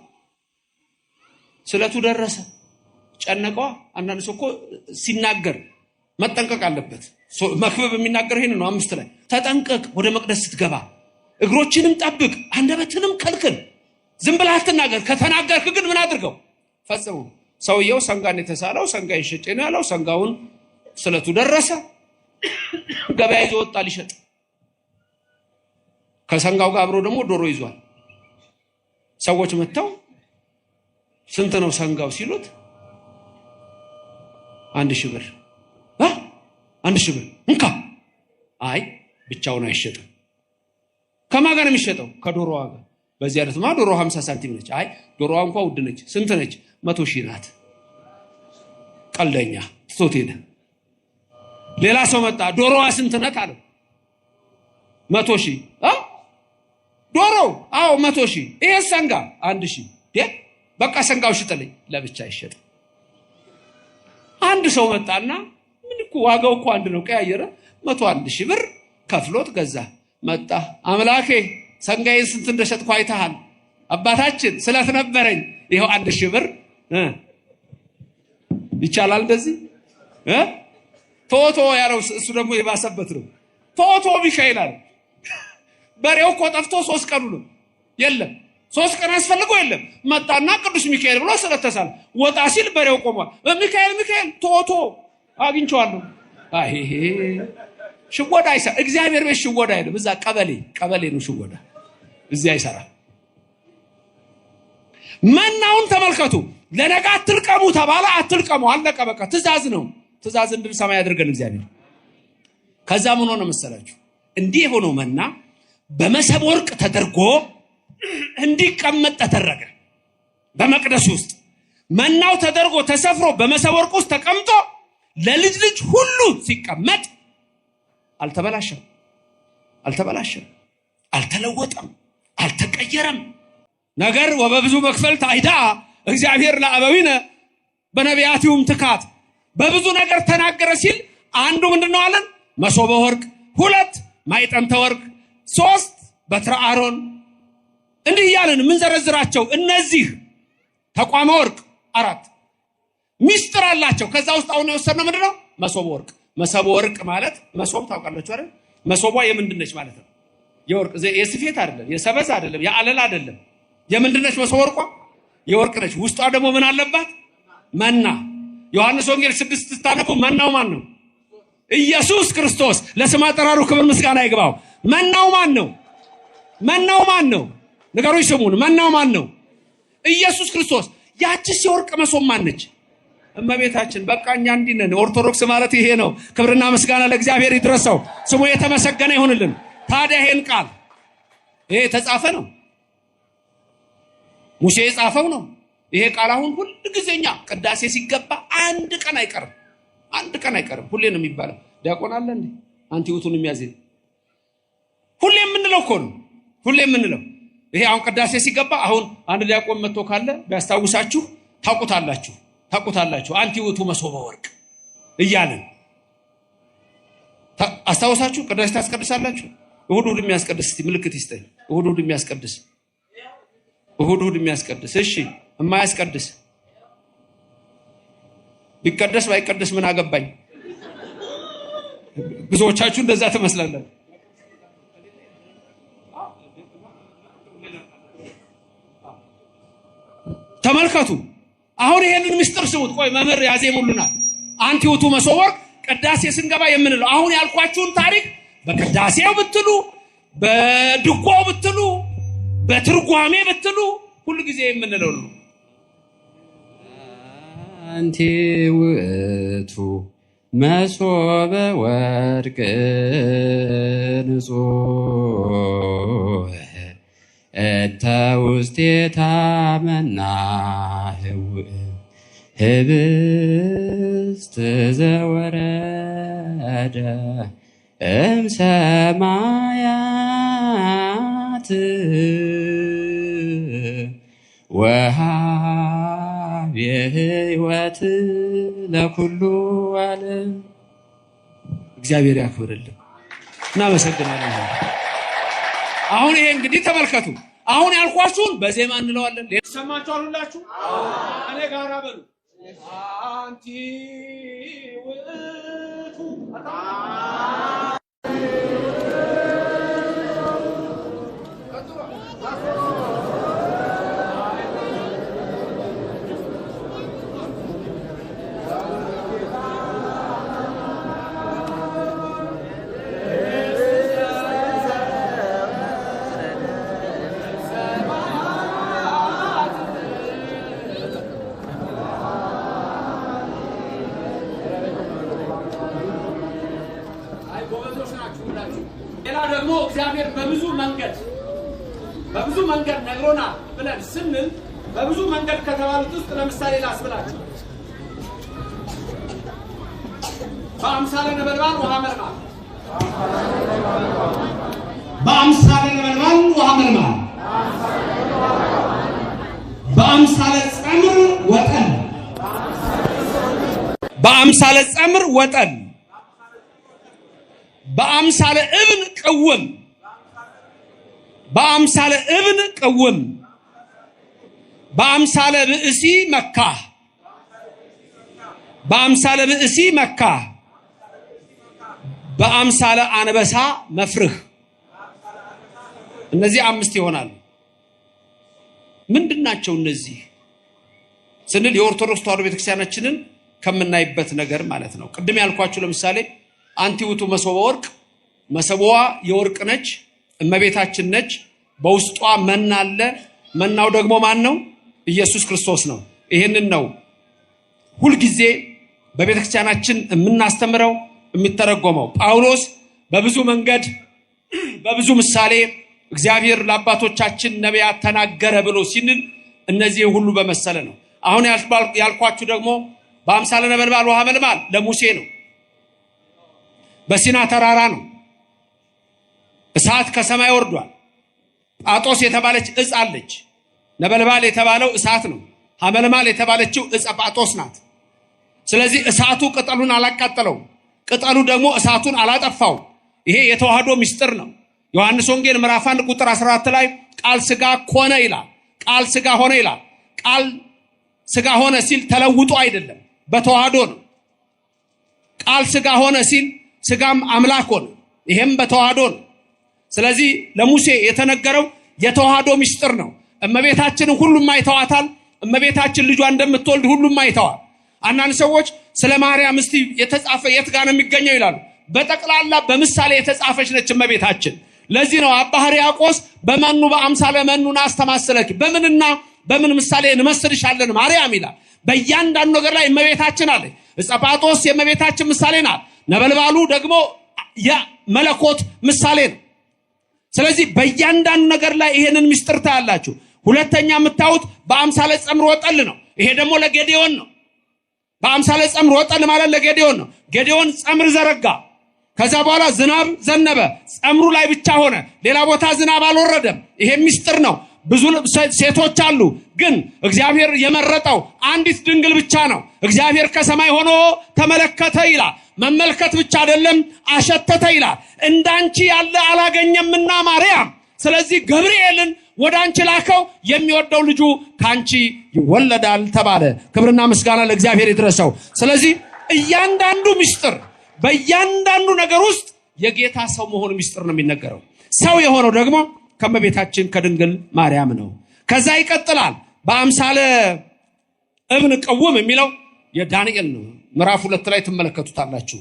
ስለቱ ደረሰ፣ ጨነቀዋ። አንዳንድ ሰው እኮ ሲናገር መጠንቀቅ አለበት። መክብብ የሚናገር ይሄን ነው 5 ላይ ተጠንቀቅ፣ ወደ መቅደስ ስትገባ እግሮችንም ጠብቅ፣ አንደበትንም ከልክል። ዝም ብለህ አትናገር። ከተናገርክ ግን ምን አድርገው? ፈጽሙ። ሰውየው ሰንጋን የተሳለው ሰንጋዬን ሸጬ ነው ያለው። ሰንጋውን ስለቱ ደረሰ፣ ገበያ ይዞ ወጣ ሊሸጥ። ከሰንጋው ጋር አብሮ ደግሞ ዶሮ ይዟል። ሰዎች መጥተው ስንት ነው ሰንጋው ሲሉት 1000 ብር 1000 ብር እንካ። አይ ብቻውን አይሸጥም። ከማን ጋር ነው የሚሸጠው? ከዶሮዋ ጋር። በዚህ አይነትማ ዶሮ 50 ሳንቲም ነች። አይ ዶሮዋ እንኳን ውድ ነች። ስንት ነች? 100 ሺህ ናት። ቀልደኛ ትቶት ሄደ። ሌላ ሰው መጣ። ዶሮዋ ስንት ናት አለው። 100 ሺህ ዶሮ? አዎ 100 ሺህ። ይሄ ሰንጋ 1000። በቃ ሰንጋው ሽጥልኝ። ለብቻ አይሸጥ። አንድ ሰው መጣና ምን እኮ ዋጋው እኮ አንድ ነው፣ ቀያየረ። 101 ሺህ ብር ከፍሎት ገዛ። መጣ። አምላኬ ሰንጋዬን ስንት እንደሸጥኩ አይተሃል? አባታችን ስለት ነበረኝ፣ ይሄው 1000 ብር። ይቻላል እንደዚህ? ቶቶ ያለው እሱ ደግሞ የባሰበት ነው። ቶቶ ሚካኤል አለ። በሬው እኮ ጠፍቶ 3 ቀኑ ነው። የለም 3 ቀን አስፈልገው የለም። መጣና ቅዱስ ሚካኤል ብሎ ስለተሳለ ወጣ ሲል በሬው ቆሟል። ሚካኤል ሚካኤል ቶቶ አግኝቼዋለሁ። አይ ሽወዳ አይሰራ። እግዚአብሔር ቤት ሽወዳ አይደለም። እዛ ቀበሌ ነው ሽወዳ፣ እዚህ አይሰራ። መናውን ተመልከቱ። ለነገ አትልቀሙ ተባለ፣ አትልቀሙ። አለቀ በቃ። ትእዛዝ ነው። ትእዛዝ እንድንሰማ ያድርገን እግዚአብሔር። ከዛ ምን ሆነ መሰላችሁ? እንዲህ የሆነው መና በመሰብ ወርቅ ተደርጎ እንዲቀመጥ ተደረገ። በመቅደስ ውስጥ መናው ተደርጎ ተሰፍሮ በመሰብ ወርቅ ውስጥ ተቀምጦ ለልጅ ልጅ ሁሉ ሲቀመጥ አልተበላሸም፣ አልተለወጠም፣ አልተቀየረም። ነገር ወበብዙ መክፈልት አይዳ እግዚአብሔር ለአበዊነ በነቢያቲሁም ትካት። በብዙ ነገር ተናገረ ሲል አንዱ ምንድነው አለን? መሶበ ወርቅ፣ 2 ማዕጠንተ ወርቅ፣ 3 በትረ አሮን። እንዲህ እያልን የምንዘረዝራቸው እነዚህ ተቋመ ወርቅ 4 ሚስጥር አላቸው። ከዛ ውስጥ አሁን የወሰድነው ምንድነው? መሶበ ወርቅ። መሶበ ወርቅ ማለት መሶብ ታውቃላችሁ አይደል? መሶቧ የምንድነች ማለት ነው? የወርቅ የስፌት አይደለም፣ የሰበዝ አይደለም፣ የአለላ አይደለም። የምንድነች መሶበ ወርቋ? የወርቅ ነች። ውስጧ ደግሞ ምን አለባት? መና። ዮሐንስ ወንጌል 6 ስታነቡ መናው ማን ነው? ኢየሱስ ክርስቶስ። ለስም አጠራሩ ክብር ምስጋና ይግባው። መናው ማን ነው? መናው ማን ነው? ንገሩኝ ስሙን። መናው ማን ነው? ኢየሱስ ክርስቶስ። ያቺስ የወርቅ መሶብ ማን ነች? እመቤታችን። በቃ እኛ እንዲህ ነን። ኦርቶዶክስ ማለት ይሄ ነው። ክብርና ምስጋና ለእግዚአብሔር ይድረሰው፣ ስሙ የተመሰገነ ይሁንልን። ታዲያ ይሄን ቃል ይሄ የተጻፈ ነው፣ ሙሴ የጻፈው ነው። ይሄ ቃል አሁን ሁሉ ጊዜኛ ቅዳሴ ሲገባ አንድ ቀን አይቀርም። ሁሌ ነው የሚባለው። ዲያቆን አለ እንዴ አንቲውቱን የሚያዘኝ ሁሌ የምንለው እኮ ነው። ሁሌ የምንለው ይሄ አሁን ቅዳሴ ሲገባ አሁን አንድ ዲያቆን መጥቶ ካለ ቢያስታውሳችሁ ታውቁታላችሁ። አንቲውቱ መሶበ ወርቅ እያልን አስታውሳችሁ ቅዳሴ ታስቀድሳላችሁ። እሁድ የሚያስቀድስ እስቲ ምልክት ይስጠኝ። እሁድ የሚያስቀድስ እሁድ የሚያስቀድስ። እሺ የማያስቀድስ ቢቀደስ ባይቀደስ ምን አገባኝ? ብዙዎቻችሁ እንደዛ ትመስላላችሁ። ተመልከቱ። አሁን ይሄንን ምስጢር ስሙት። ቆይ መምህር ያዜሙልናል። አንቲውቱ መሶበ ወርቅ ቅዳሴ ስንገባ የምንለው አሁን ያልኳችሁን ታሪክ በቅዳሴው ብትሉ፣ በድጓው ብትሉ፣ በትርጓሜ ብትሉ ሁሉ ጊዜ የምንለው ነው። አንቲ ውእቱ መሶበ ወርቅ ንጹሕ እንተ ውስቴታ መናህው ህብስት ዘወረደ እምሰማያት ወሃብ ሕይወት ለኩሉ ዓለም። እግዚአብሔር ያክብርልን። እናመሰግናለን። አሁን ይሄ እንግዲህ ተመልከቱ። አሁን ያልኳችሁን በዜማ እንለዋለን። ሰማችኋል ሁላችሁ? እኔ ጋራ በሉ። አንቲ ውእቱ ሌላ ደግሞ እግዚአብሔር በብዙ መንገድ ነግሮናል ብለን ስንል በብዙ መንገድ ከተባሉት ውስጥ ለምሳሌ ላስብላችሁ። በአምሳለ ነበልባል ውሃ መልማል፣ በአምሳለ ነበልባል ውሃ መልማል፣ በአምሳለ ጸምር ወጠል፣ በአምሳለ ጸምር ወጠል፣ በአምሳለ እብን ቅውም፣ በአምሳለ እብን ቅውም፣ በአምሳለ ብእሲ መካህ፣ በአምሳለ ብእሲ መካህ፣ በአምሳለ አንበሳ መፍርህ። እነዚህ 5 ይሆናሉ። ምንድናቸው እነዚህ ስንል የኦርቶዶክስ ተዋሕዶ ቤተክርስቲያናችንን ከምናይበት ነገር ማለት ነው። ቅድም ያልኳችሁ ለምሳሌ አንቲ ውእቱ መሶበ ወርቅ፣ መሰቦዋ የወርቅ ነች፣ እመቤታችን ነች። በውስጧ መና አለ። መናው ደግሞ ማን ነው? ኢየሱስ ክርስቶስ ነው። ይሄንን ነው ሁልጊዜ በቤተክርስቲያናችን የምናስተምረው የሚተረጎመው። ጳውሎስ በብዙ መንገድ በብዙ ምሳሌ እግዚአብሔር ለአባቶቻችን ነቢያት ተናገረ ብሎ ሲል እነዚህ ሁሉ በመሰለ ነው። አሁን ያልኳችሁ ደግሞ በአምሳለ ነበልባል ውሃ መልማል ለሙሴ ነው። በሲና ተራራ ነው። እሳት ከሰማይ ወርዷል። ጳጦስ የተባለች ዕፅ አለች። ነበልባል የተባለው እሳት ነው። ሐመልማል የተባለችው ዕፀ ጳጦስ ናት። ስለዚህ እሳቱ ቅጠሉን አላቃጠለው፣ ቅጠሉ ደግሞ እሳቱን አላጠፋው። ይሄ የተዋህዶ ምስጢር ነው። ዮሐንስ ወንጌል ምዕራፍ 1 ቁጥር 14 ላይ ቃል ሥጋ ሆነ ይላል። ቃል ሥጋ ሆነ ይላል። ቃል ሥጋ ሆነ ሲል ተለውጦ አይደለም፣ በተዋህዶ ነው። ቃል ሥጋ ሆነ ሲል ሥጋም አምላክ ሆነ። ይሄም በተዋህዶ ነው። ስለዚህ ለሙሴ የተነገረው የተዋህዶ ምስጢር ነው። እመቤታችንን ሁሉም አይተዋታል። እመቤታችን ልጇ እንደምትወልድ ሁሉም አይተዋል። አንዳንድ ሰዎች ስለ ማርያም እስቲ የተጻፈ የት ጋር ነው የሚገኘው ይላሉ። በጠቅላላ በምሳሌ የተጻፈች ነች እመቤታችን። ለዚህ ነው አባ ሕርያቆስ በመኑ በአምሳለ መኑን አስተማሰለኪ፣ በምንና በምን ምሳሌ እንመስልሻለን ማርያም ይላል። በእያንዳንዱ ነገር ላይ እመቤታችን አለች። ዕፀ ጳጦስ የእመቤታችን ምሳሌ ናት። ነበልባሉ ደግሞ የመለኮት ምሳሌ ነው። ስለዚህ በእያንዳንዱ ነገር ላይ ይሄንን ምስጢር ታያላችሁ። ሁለተኛ የምታዩት በአምሳለ ጸምር ወጠል ነው። ይሄ ደግሞ ለጌዴዎን ነው። በአምሳለ ጸምር ወጠል ማለት ለጌዴዎን ነው። ጌዴዎን ጸምር ዘረጋ። ከዛ በኋላ ዝናብ ዘነበ። ጸምሩ ላይ ብቻ ሆነ፣ ሌላ ቦታ ዝናብ አልወረደም። ይሄ ምስጢር ነው። ብዙ ሴቶች አሉ፣ ግን እግዚአብሔር የመረጠው አንዲት ድንግል ብቻ ነው። እግዚአብሔር ከሰማይ ሆኖ ተመለከተ ይላል። መመልከት ብቻ አይደለም አሸተተ ይላል። እንዳንቺ ያለ አላገኘምና ማርያም። ስለዚህ ገብርኤልን ወደ አንቺ ላከው፣ የሚወደው ልጁ ካንቺ ይወለዳል ተባለ። ክብርና ምስጋና ለእግዚአብሔር ይድረሰው። ስለዚህ እያንዳንዱ ምስጢር በእያንዳንዱ ነገር ውስጥ የጌታ ሰው መሆኑ ምስጢር ነው የሚነገረው። ሰው የሆነው ደግሞ ከመቤታችን ከድንግል ማርያም ነው። ከዛ ይቀጥላል። በአምሳለ እብን ቅውም የሚለው የዳንኤል ነው። ምዕራፍ 2 ላይ ትመለከቱታላችሁ።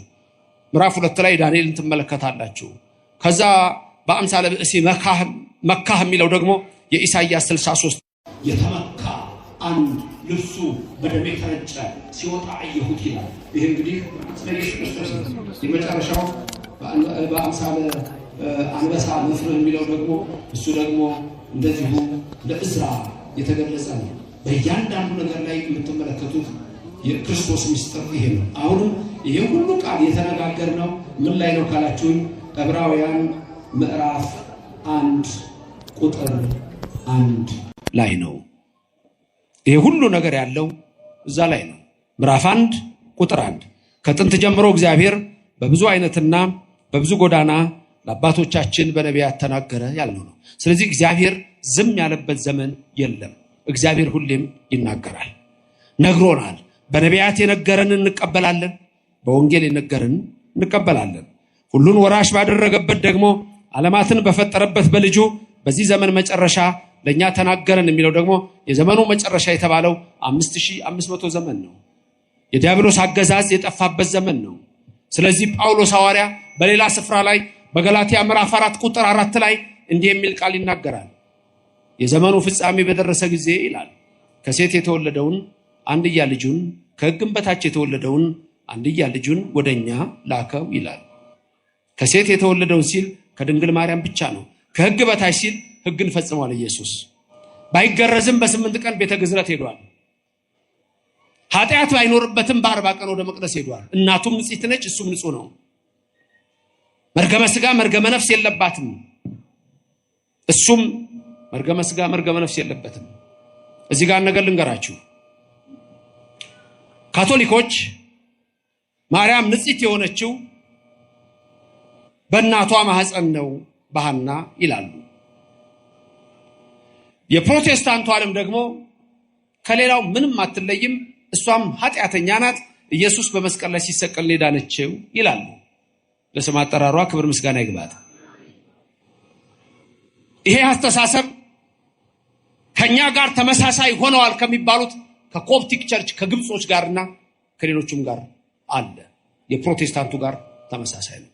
ምዕራፍ 2 ላይ ዳንኤልን ትመለከታላችሁ። ከዛ በአምሳለ ብእሲ መካህ የሚለው ደግሞ የኢሳይያስ 63 የተመካ አንድ ልብሱ በደም የተረጨ ሲወጣ አየሁት ይላል። ይሄ እንግዲህ ስለ ኢየሱስ ክርስቶስ የመጨረሻው በአምሳለ አንበሳ ንስር የሚለው ደግሞ እሱ ደግሞ እንደዚሁ ለእዝራ የተገለጸ ነው። በእያንዳንዱ ነገር ላይ የምትመለከቱት የክርስቶስ ምስጢር ይሄ ነው። አሁንም ይሄ ሁሉ ቃል የተነጋገርነው ምን ላይ ነው ካላችሁኝ ዕብራውያን ምዕራፍ 1 ቁጥር 1 ላይ ነው። ይሄ ሁሉ ነገር ያለው እዛ ላይ ነው። ምዕራፍ 1 ቁጥር 1 ከጥንት ጀምሮ እግዚአብሔር በብዙ አይነትና በብዙ ጎዳና ለአባቶቻችን በነቢያት ተናገረ ያልነው ነው። ስለዚህ እግዚአብሔር ዝም ያለበት ዘመን የለም። እግዚአብሔር ሁሌም ይናገራል፣ ነግሮናል። በነቢያት የነገረንን እንቀበላለን፣ በወንጌል የነገረንን እንቀበላለን። ሁሉን ወራሽ ባደረገበት ደግሞ ዓለማትን በፈጠረበት በልጁ በዚህ ዘመን መጨረሻ ለኛ ተናገረን የሚለው ደግሞ የዘመኑ መጨረሻ የተባለው 5500 ዘመን ነው። የዲያብሎስ አገዛዝ የጠፋበት ዘመን ነው። ስለዚህ ጳውሎስ ሐዋርያ በሌላ ስፍራ ላይ በገላትያ ምዕራፍ 4 ቁጥር 4 ላይ እንዲህ የሚል ቃል ይናገራል። የዘመኑ ፍጻሜ በደረሰ ጊዜ ይላል ከሴት የተወለደውን አንድያ ልጁን ከሕግም በታች የተወለደውን አንድያ ልጁን ወደኛ ላከው ይላል። ከሴት የተወለደውን ሲል ከድንግል ማርያም ብቻ ነው። ከሕግ በታች ሲል ሕግን ፈጽሟል። ኢየሱስ ባይገረዝም በ8 ቀን ቤተ ግዝረት ሄዷል። ኃጢአት ባይኖርበትም በ40 ቀን ወደ መቅደስ ሄዷል። እናቱም ንጽሕት ነች፣ እሱም ንጹሕ ነው። መርገመ ሥጋ መርገመ ነፍስ የለባትም፣ እሱም መርገመ ሥጋ መርገመ ነፍስ የለበትም። እዚህ ጋር ነገር ልንገራችሁ። ካቶሊኮች ማርያም ንጽሕት የሆነችው በእናቷ ማህፀን ነው በሐና ይላሉ። የፕሮቴስታንቱ ዓለም ደግሞ ከሌላው ምንም አትለይም፣ እሷም ኃጢአተኛ ናት፣ ኢየሱስ በመስቀል ላይ ሲሰቀል ዳነችው ይላሉ። ለስም አጠራሯ ክብር ምስጋና ይግባት። ይሄ አስተሳሰብ ከኛ ጋር ተመሳሳይ ሆነዋል ከሚባሉት ከኮፕቲክ ቸርች ከግብጾች ጋርና ከሌሎችም ጋር አለ። የፕሮቴስታንቱ ጋር ተመሳሳይ ነው።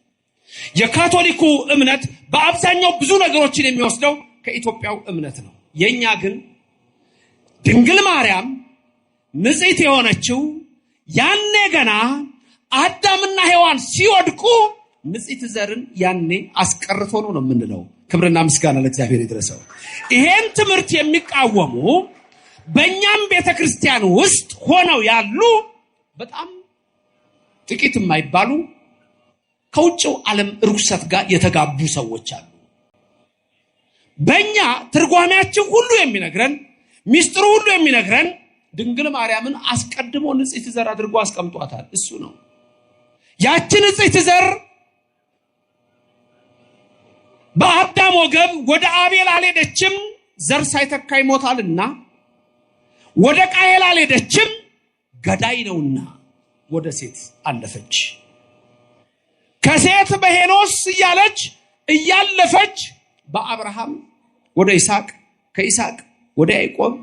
የካቶሊኩ እምነት በአብዛኛው ብዙ ነገሮችን የሚወስደው ከኢትዮጵያው እምነት ነው። የኛ ግን ድንግል ማርያም ንጽሕት የሆነችው ያኔ ገና አዳምና ሔዋን ሲወድቁ ንጽሕት ዘርን ያኔ አስቀርቶ ነው የምንለው። ክብርና ምስጋና ለእግዚአብሔር ይድረሰው። ይሄን ትምህርት የሚቃወሙ በእኛም ቤተክርስቲያን ውስጥ ሆነው ያሉ በጣም ጥቂት የማይባሉ ከውጭው ዓለም ርኩሰት ጋር የተጋቡ ሰዎች አሉ። በእኛ ትርጓሜያችን ሁሉ የሚነግረን ሚስጥሩ ሁሉ የሚነግረን ድንግል ማርያምን አስቀድሞ ንጽሕት ዘር አድርጎ አስቀምጧታል። እሱ ነው። ያቺ ንጽሕት ዘር በአዳም ወገብ ወደ አቤል አልሄደችም፣ ዘር ሳይተካ ይሞታልና። ወደ ቃየል አልሄደችም፣ ገዳይ ነውና ወደ ሴት አለፈች። ከሴት በሄኖስ እያለች እያለፈች በአብርሃም ወደ ይስሐቅ፣ ከይስሐቅ ወደ ያዕቆብ፣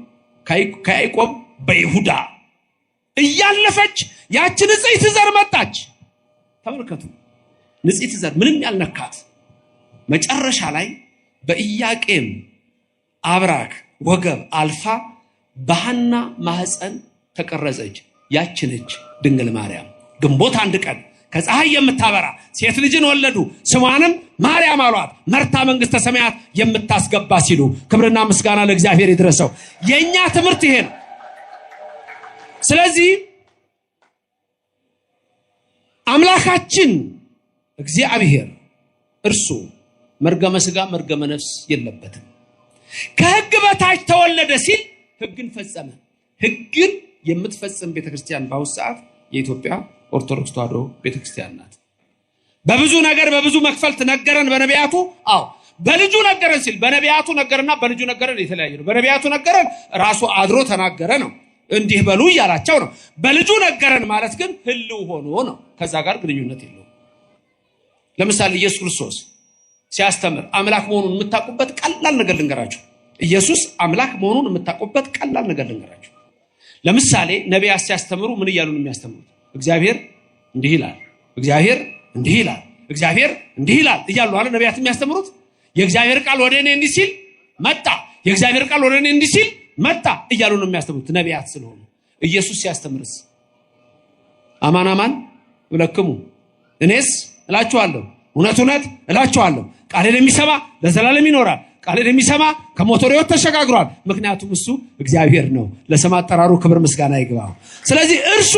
ከያዕቆብ በይሁዳ እያለፈች ያቺ ንጽሕት ዘር መጣች። ተመልከቱ፣ ንጽሕት ዘር ምንም ያልነካት መጨረሻ ላይ በኢያቄም አብራክ ወገብ አልፋ በሐና ማህፀን ተቀረጸች። ያቺ ነች ድንግል ማርያም። ግንቦት 1 ቀን ከፀሐይ የምታበራ ሴት ልጅን ወለዱ፣ ስሟንም ማርያም አሏት፣ መርታ መንግስተ ሰማያት የምታስገባ ሲሉ ክብርና ምስጋና ለእግዚአብሔር ይድረሰው። የኛ ትምህርት ይሄ ነው። ስለዚህ አምላካችን እግዚአብሔር እርሱ መርገመ ሥጋ መርገመ ነፍስ የለበትም። ከሕግ በታች ተወለደ ሲል ሕግን ፈጸመ። ሕግን የምትፈጽም ቤተክርስቲያን በአሁኑ ሰዓት የኢትዮጵያ ኦርቶዶክስ ተዋሕዶ ቤተክርስቲያን ናት። በብዙ ነገር በብዙ መክፈልት ነገረን በነቢያቱ። አዎ በልጁ ነገረን ሲል በነቢያቱ ነገርና በልጁ ነገረን የተለያየ ነው። በነቢያቱ ነገረን ራሱ አድሮ ተናገረ ነው፣ እንዲህ በሉ እያላቸው ነው። በልጁ ነገረን ማለት ግን ህልው ሆኖ ነው፣ ከዛ ጋር ግንኙነት የለውም። ለምሳሌ ኢየሱስ ክርስቶስ ሲያስተምር አምላክ መሆኑን የምታውቁበት ቀላል ነገር ልንገራችሁ። ኢየሱስ አምላክ መሆኑን የምታውቁበት ቀላል ነገር ልንገራችሁ። ለምሳሌ ነቢያት ሲያስተምሩ ምን እያሉ ነው የሚያስተምሩት? እግዚአብሔር እንዲህ ይላል፣ እግዚአብሔር እንዲህ ይላል፣ እግዚአብሔር እንዲህ ይላል እያሉ አለ ነቢያት የሚያስተምሩት። የእግዚአብሔር ቃል ወደ እኔ እንዲህ ሲል መጣ፣ የእግዚአብሔር ቃል ወደ እኔ እንዲህ ሲል መጣ እያሉ ነው የሚያስተምሩት ነቢያት ስለሆኑ። ኢየሱስ ሲያስተምርስ አማን አማን እብለክሙ እኔስ እላችኋለሁ እውነት እውነት እላችኋለሁ ቃሌን የሚሰማ ለዘላለም ይኖራል፣ ቃሌን የሚሰማ ከሞት ወደ ሕይወት ተሸጋግሯል። ምክንያቱም እሱ እግዚአብሔር ነው። ለስም አጠራሩ ክብር ምስጋና ይግባው። ስለዚህ እርሱ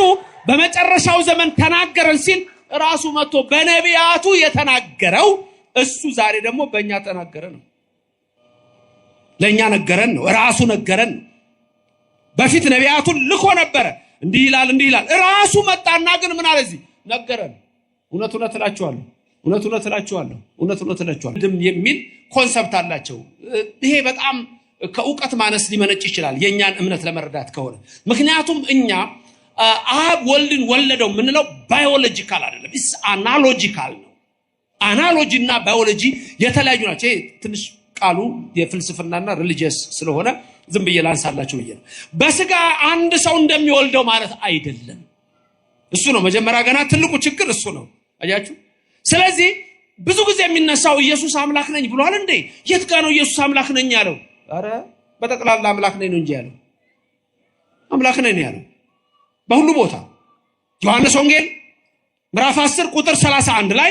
በመጨረሻው ዘመን ተናገረን ሲል ራሱ መጥቶ በነቢያቱ የተናገረው እሱ ዛሬ ደግሞ በእኛ ተናገረ ነው። ለእኛ ነገረን ነው። ራሱ ነገረን ነው። በፊት ነቢያቱን ልኮ ነበረ። እንዲህ ይላል እንዲህ ይላል። ራሱ መጣና ግን ምን አለ? እዚህ ነገረን። እውነት እውነት እላችኋለሁ እውነት እውነት እላችኋለሁ እውነት እውነት እላችኋለሁ የሚል ኮንሰፕት አላቸው። ይሄ በጣም ከእውቀት ማነስ ሊመነጭ ይችላል የእኛን እምነት ለመረዳት ከሆነ። ምክንያቱም እኛ አብ ወልድን ወለደው የምንለው ባዮሎጂካል አይደለም፣ ኢስ አናሎጂካል ነው። አናሎጂ እና ባዮሎጂ የተለያዩ ናቸው። ትንሽ ቃሉ የፍልስፍናና ሪሊጂየስ ስለሆነ ዝም ብዬ ላንሳላችሁ ብዬ ነው። በስጋ አንድ ሰው እንደሚወልደው ማለት አይደለም። እሱ ነው መጀመሪያ ገና ትልቁ ችግር እሱ ነው። አያችሁ? ስለዚህ ብዙ ጊዜ የሚነሳው ኢየሱስ አምላክ ነኝ ብሏል እንዴ? የት ጋር ነው ኢየሱስ አምላክ ነኝ ያለው? አረ በጠቅላላ አምላክ ነኝ ነው እንጂ ያለው አምላክ ነኝ ያለው በሁሉ ቦታ። ዮሐንስ ወንጌል ምዕራፍ 10 ቁጥር 31 ላይ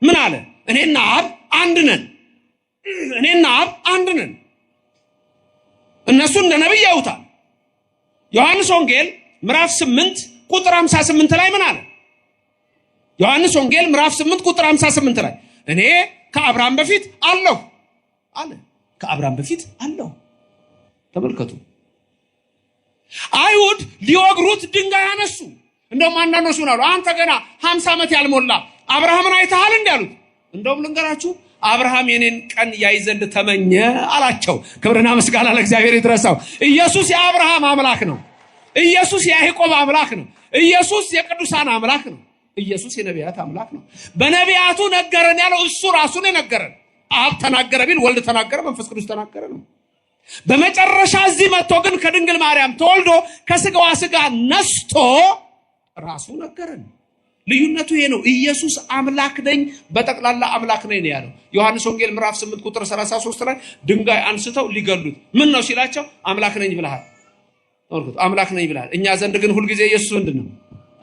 ምን አለ? እኔና አብ አንድ ነን። እኔና አብ አንድ ነን። እነሱ እንደ ነብይ ያውታል። ዮሐንስ ወንጌል ምዕራፍ 8 ቁጥር 58 ላይ ምን አለ? ዮሐንስ ወንጌል ምዕራፍ 8 ቁጥር 58 ላይ እኔ ከአብርሃም በፊት አለሁ አለ። ከአብርሃም በፊት አለሁ። ተመልከቱ። አይሁድ ሊወግሩት ድንጋይ አነሱ። እንደውም አንዳንዶች ምን አሉ? አንተ ገና 50 ዓመት ያልሞላ አብርሃምን አይተሃል እንዴ አሉት። እንደውም ልንገራችሁ አብርሃም የኔን ቀን ያይ ዘንድ ተመኘ አላቸው። ክብርና ምስጋና ለእግዚአብሔር ይድረሰው። ኢየሱስ የአብርሃም አምላክ ነው። ኢየሱስ የያዕቆብ አምላክ ነው። ኢየሱስ የቅዱሳን አምላክ ነው። ኢየሱስ የነቢያት አምላክ ነው። በነቢያቱ ነገረን ያለው እሱ ራሱ ነው የነገረን። አብ ተናገረ ቢል ወልድ ተናገረ፣ መንፈስ ቅዱስ ተናገረ ነው። በመጨረሻ እዚህ መጥቶ ግን ከድንግል ማርያም ተወልዶ ከስጋዋ ስጋ ነስቶ ራሱ ነገረን። ልዩነቱ ይሄ ነው። ኢየሱስ አምላክ ነኝ፣ በጠቅላላ አምላክ ነኝ ነው ያለው። ዮሐንስ ወንጌል ምዕራፍ 8 ቁጥር 33 ላይ ድንጋይ አንስተው ሊገሉት ምን ነው ሲላቸው አምላክ ነኝ ብለሃል። ተመልከቱ፣ አምላክ ነኝ ብለሃል። እኛ ዘንድ ግን ሁልጊዜ ኢየሱስ ምንድነው?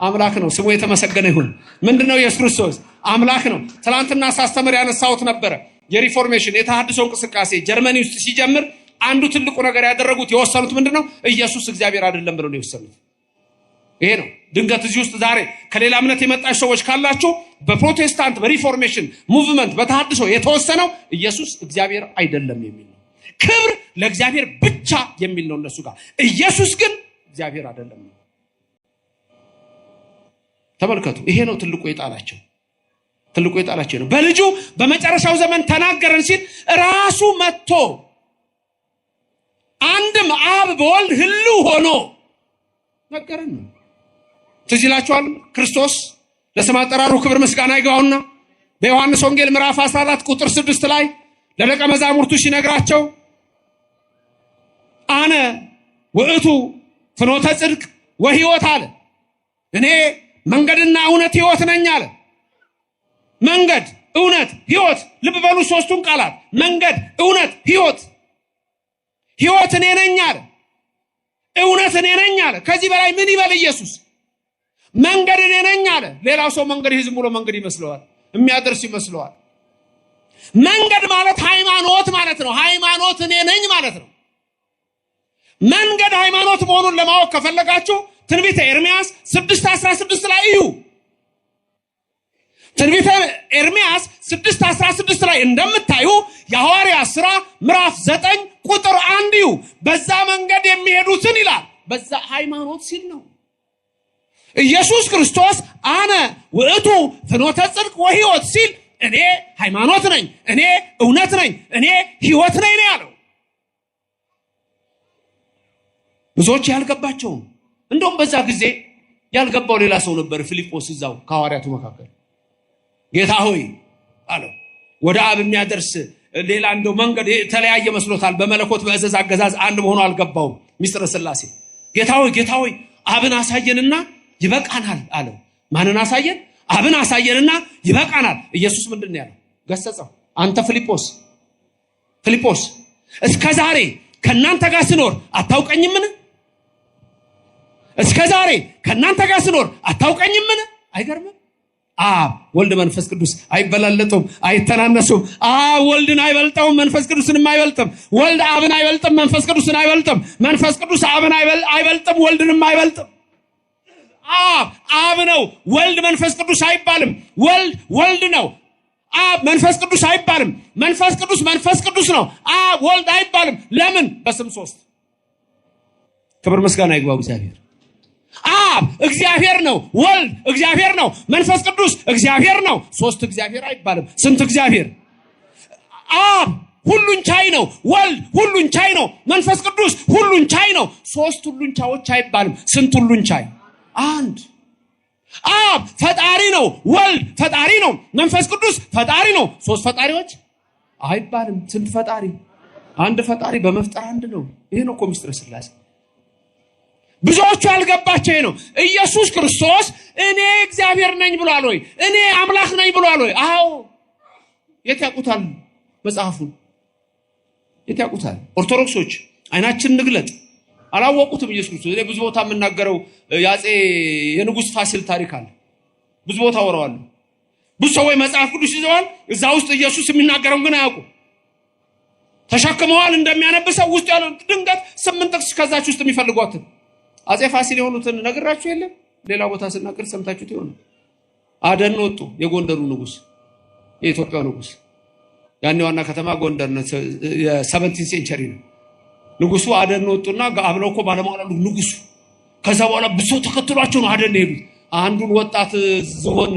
አምላክ ነው። ስሙ የተመሰገነ ይሁን። ምንድነው? ኢየሱስ ክርስቶስ አምላክ ነው። ትናንትና ሳስተምር ያነሳሁት ነበረ። የሪፎርሜሽን የተሐድሶ እንቅስቃሴ ጀርመኒ ውስጥ ሲጀምር አንዱ ትልቁ ነገር ያደረጉት የወሰኑት ምንድነው? ኢየሱስ እግዚአብሔር አይደለም ብለው ነው የወሰኑት። ይሄ ነው። ድንገት እዚህ ውስጥ ዛሬ ከሌላ እምነት የመጣች ሰዎች ካላችሁ በፕሮቴስታንት በሪፎርሜሽን ሙቭመንት በተሐድሶ የተወሰነው ኢየሱስ እግዚአብሔር አይደለም የሚል ነው። ክብር ለእግዚአብሔር ብቻ የሚል ነው እነሱ ጋር። ኢየሱስ ግን እግዚአብሔር አይደለም ነው። ተመልከቱ። ይሄ ነው ትልቁ የጣላቸው። ትልቁ የጣላቸው ነው። በልጁ በመጨረሻው ዘመን ተናገረን ሲል ራሱ መጥቶ አንድም አብ በወልድ ህልው ሆኖ ነገረን ነው። ትዝ ይላችኋል። ክርስቶስ ለስም አጠራሩ ክብር ምስጋና ይግባውና በዮሐንስ ወንጌል ምዕራፍ 14 ቁጥር 6 ላይ ለደቀ መዛሙርቱ ሲነግራቸው አነ ውእቱ ፍኖተ ጽድቅ ወሕይወት አለ። እኔ መንገድና እውነት ሕይወት ነኝ አለ። መንገድ፣ እውነት፣ ሕይወት። ልብ በሉ ሶስቱን ቃላት መንገድ፣ እውነት፣ ሕይወት። ሕይወት እኔ ነኝ አለ። እውነት እኔ ነኝ አለ። ከዚህ በላይ ምን ይበል ኢየሱስ? መንገድ እኔ ነኝ አለ። ሌላው ሰው መንገድ ዝም ብሎ መንገድ ይመስለዋል፣ የሚያደርስ ይመስለዋል። መንገድ ማለት ሃይማኖት ማለት ነው። ሃይማኖት እኔ ነኝ ማለት ነው። መንገድ ሃይማኖት መሆኑን ለማወቅ ከፈለጋችሁ ትንቢተ ኤርምያስ 6:16 ላይ እዩ። ትንቢተ ኤርምያስ 6:16 ላይ እንደምታዩ የሐዋርያት ሥራ ምዕራፍ 9 ቁጥር 1 እዩ። በዛ መንገድ የሚሄዱትን ይላል። በዛ ሃይማኖት ሲል ነው። ኢየሱስ ክርስቶስ አነ ውእቱ ፍኖተ ጽድቅ ወሕይወት ሲል እኔ ሃይማኖት ነኝ፣ እኔ እውነት ነኝ፣ እኔ ሕይወት ነኝ ነው ያለው። ብዙዎች ያልገባቸው እንደውም በዛ ጊዜ ያልገባው ሌላ ሰው ነበር። ፊልጶስ እዛው ከሐዋርያቱ መካከል ጌታ ሆይ አለው። ወደ አብ የሚያደርስ ሌላ እንደው መንገድ የተለያየ መስሎታል። በመለኮት በእዘዝ አገዛዝ አንድ መሆኑ አልገባውም። ሚስጥረ ሥላሴ ጌታ ሆይ አብን አሳየንና ይበቃናል አለው። ማንን አሳየን? አብን አሳየንና ይበቃናል። ኢየሱስ ምንድነው ያለው? ገሰጸው። አንተ ፊልጶስ እስከ ዛሬ ከናንተ ጋር ስኖር አታውቀኝምን? እስከዛሬ ከናንተ ጋር ስኖር አታውቀኝምን? አይገርምም? አብ ወልድ መንፈስ ቅዱስ አይበላለጡም፣ አይተናነሱም። አብ ወልድን አይበልጠውም፣ መንፈስ ቅዱስንም አይበልጥም። ወልድ አብን አይበልጥም፣ መንፈስ ቅዱስን አይበልጥም። መንፈስ ቅዱስ አብን አይበልጥም፣ ወልድንም አይበልጥም። አብ ነው፣ ወልድ መንፈስ ቅዱስ አይባልም። ወልድ ወልድ ነው፣ አብ መንፈስ ቅዱስ አይባልም። መንፈስ ቅዱስ መንፈስ ቅዱስ ነው፣ አብ ወልድ አይባልም። ለምን? በስም ሶስት። ክብር ምስጋና ይግባው እግዚአብሔር። አብ እግዚአብሔር ነው፣ ወልድ እግዚአብሔር ነው፣ መንፈስ ቅዱስ እግዚአብሔር ነው። ሶስት እግዚአብሔር አይባልም። ስንት እግዚአብሔር? አብ ሁሉን ቻይ ነው፣ ወልድ ሁሉን ቻይ ነው፣ መንፈስ ቅዱስ ሁሉን ቻይ ነው። ሶስት ሁሉን ቻዮች አይባልም። ስንት ሁሉን ቻይ? አንድ። አብ ፈጣሪ ነው፣ ወልድ ፈጣሪ ነው፣ መንፈስ ቅዱስ ፈጣሪ ነው። ሶስት ፈጣሪዎች አይባልም። ስንት ፈጣሪ? አንድ ፈጣሪ በመፍጠር አንድ ነው። ይሄ ነው እኮ ምስጢረ ሥላሴ። ብዙዎቹ ያልገባቸው ነው። ኢየሱስ ክርስቶስ እኔ እግዚአብሔር ነኝ ብሏል ወይ? እኔ አምላክ ነኝ ብሏል ወይ? አዎ። የት ያውቁታል? መጽሐፉን የት ያውቁታል? ኦርቶዶክሶች አይናችን ንግለጥ። አላወቁትም ኢየሱስ ክርስቶስ። እኔ ብዙ ቦታ የምናገረው ያጼ የንጉስ ፋሲል ታሪክ አለ። ብዙ ቦታ ወራዋለሁ። ብዙ ሰዎች መጽሐፍ ቅዱስ ይዘዋል። እዛ ውስጥ ኢየሱስ የሚናገረው ግን አያውቁ። ተሸክመዋል እንደሚያነብሰው ውስጥ ያለው ድንገት 8 ጥቅስ ከዛች ውስጥ የሚፈልጓት አጼ ፋሲል የሆኑትን ነግራችሁ የለም? ሌላ ቦታ ስናገር ሰምታችሁት ይሆን? አደን ወጡ። የጎንደሩ ንጉስ፣ የኢትዮጵያው ንጉስ። ያኔ ዋና ከተማ ጎንደር ነው። የ17 ሴንቸሪ ነው። ንጉሱ አደን ወጡና አብለው እኮ ባለማላሉ ንጉሱ። ከዛ በኋላ ብሶ ተከትሏቸው ነው አደን ሄዱት። አንዱን ወጣት ዝሆን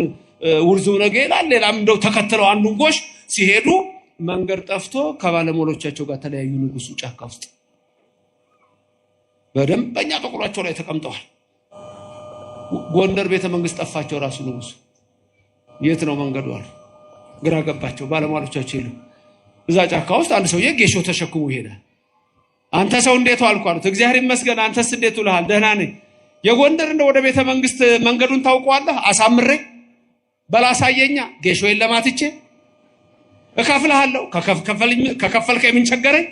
ውርዙ ነገ ይላል፣ ሌላም እንደው ተከትለው አንዱን ጎሽ ሲሄዱ መንገድ ጠፍቶ ከባለሞሎቻቸው ጋር ተለያዩ። ንጉሱ ጫካ ውስጥ በደንበኛ ተቆራቸው ላይ ተቀምጠዋል። ጎንደር ቤተ መንግስት ጠፋቸው። ራሱ ንጉሱ የት ነው መንገዱ አሉ። ግራ ገባቸው። ባለሟሎቻቸው ይሉ እዛ ጫካ ውስጥ አንድ ሰውዬ ጌሾ ተሸክሞ ይሄዳል። አንተ ሰው እንዴት ዋልኩ አሉት። እግዚአብሔር ይመስገን፣ አንተስ እንዴት ውለሃል? ደህና ነኝ። የጎንደር እንደ ወደ ቤተ መንግስት መንገዱን ታውቀዋለህ? አሳምሬ በላሳየኛ ጌሾዬን ለማትቼ እከፍልሃለሁ። ከከፈልከኝ ምን ቸገረኝ?